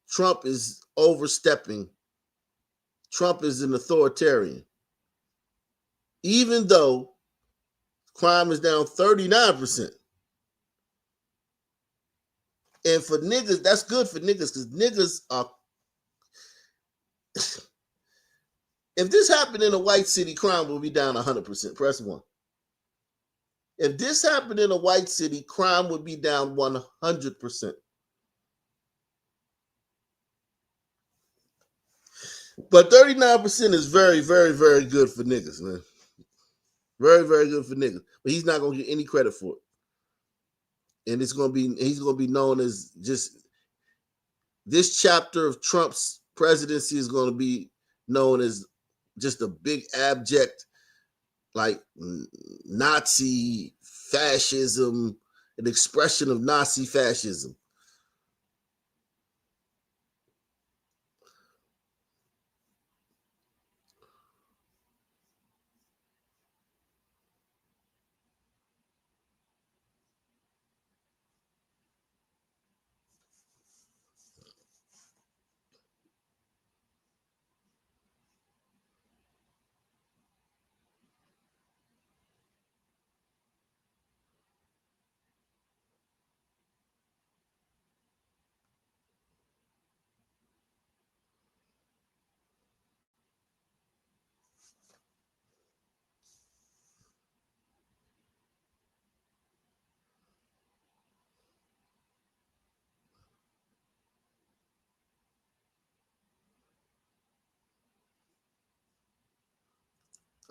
Trump is overstepping. Trump is an authoritarian. Even though crime is down 39%. And for niggas, that's good for niggas because niggas are. If this happened in a white city, crime will be down 100%. Press 1. If this happened in a white city, crime would be down 100%. But 39% is very, very, very good for niggas, man. Very, very good for niggas. But he's not gonna get any credit for it. And he's gonna be known as just this chapter of Trump's presidency is gonna be known as just a big abject, like Nazi fascism, an expression of Nazi fascism.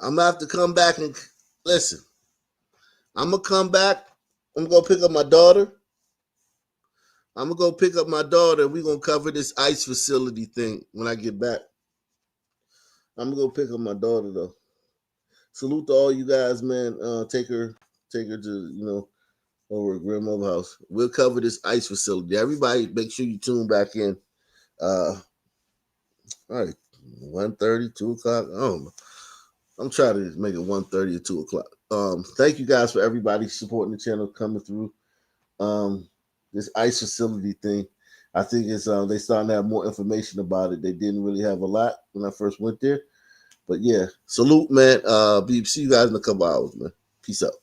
I'm gonna have to come back and listen. I'm gonna come back. I'm gonna pick up my daughter. I'm gonna go pick up my daughter. We're gonna cover this ICE facility thing when I get back. I'm gonna go pick up my daughter though. Salute to all you guys, man. Take her to over at grandmother's house. We'll cover this ICE facility. Everybody, make sure you tune back in. All right, 1:30, 2 o'clock. I don't know. I'm trying to make it 1:30 or 2 o'clock. Thank you guys for everybody supporting the channel, coming through. This ICE facility thing, I think it's they starting to have more information about it. They didn't really have a lot when I first went there, but yeah, salute, man. See you guys in a couple hours, man. Peace out.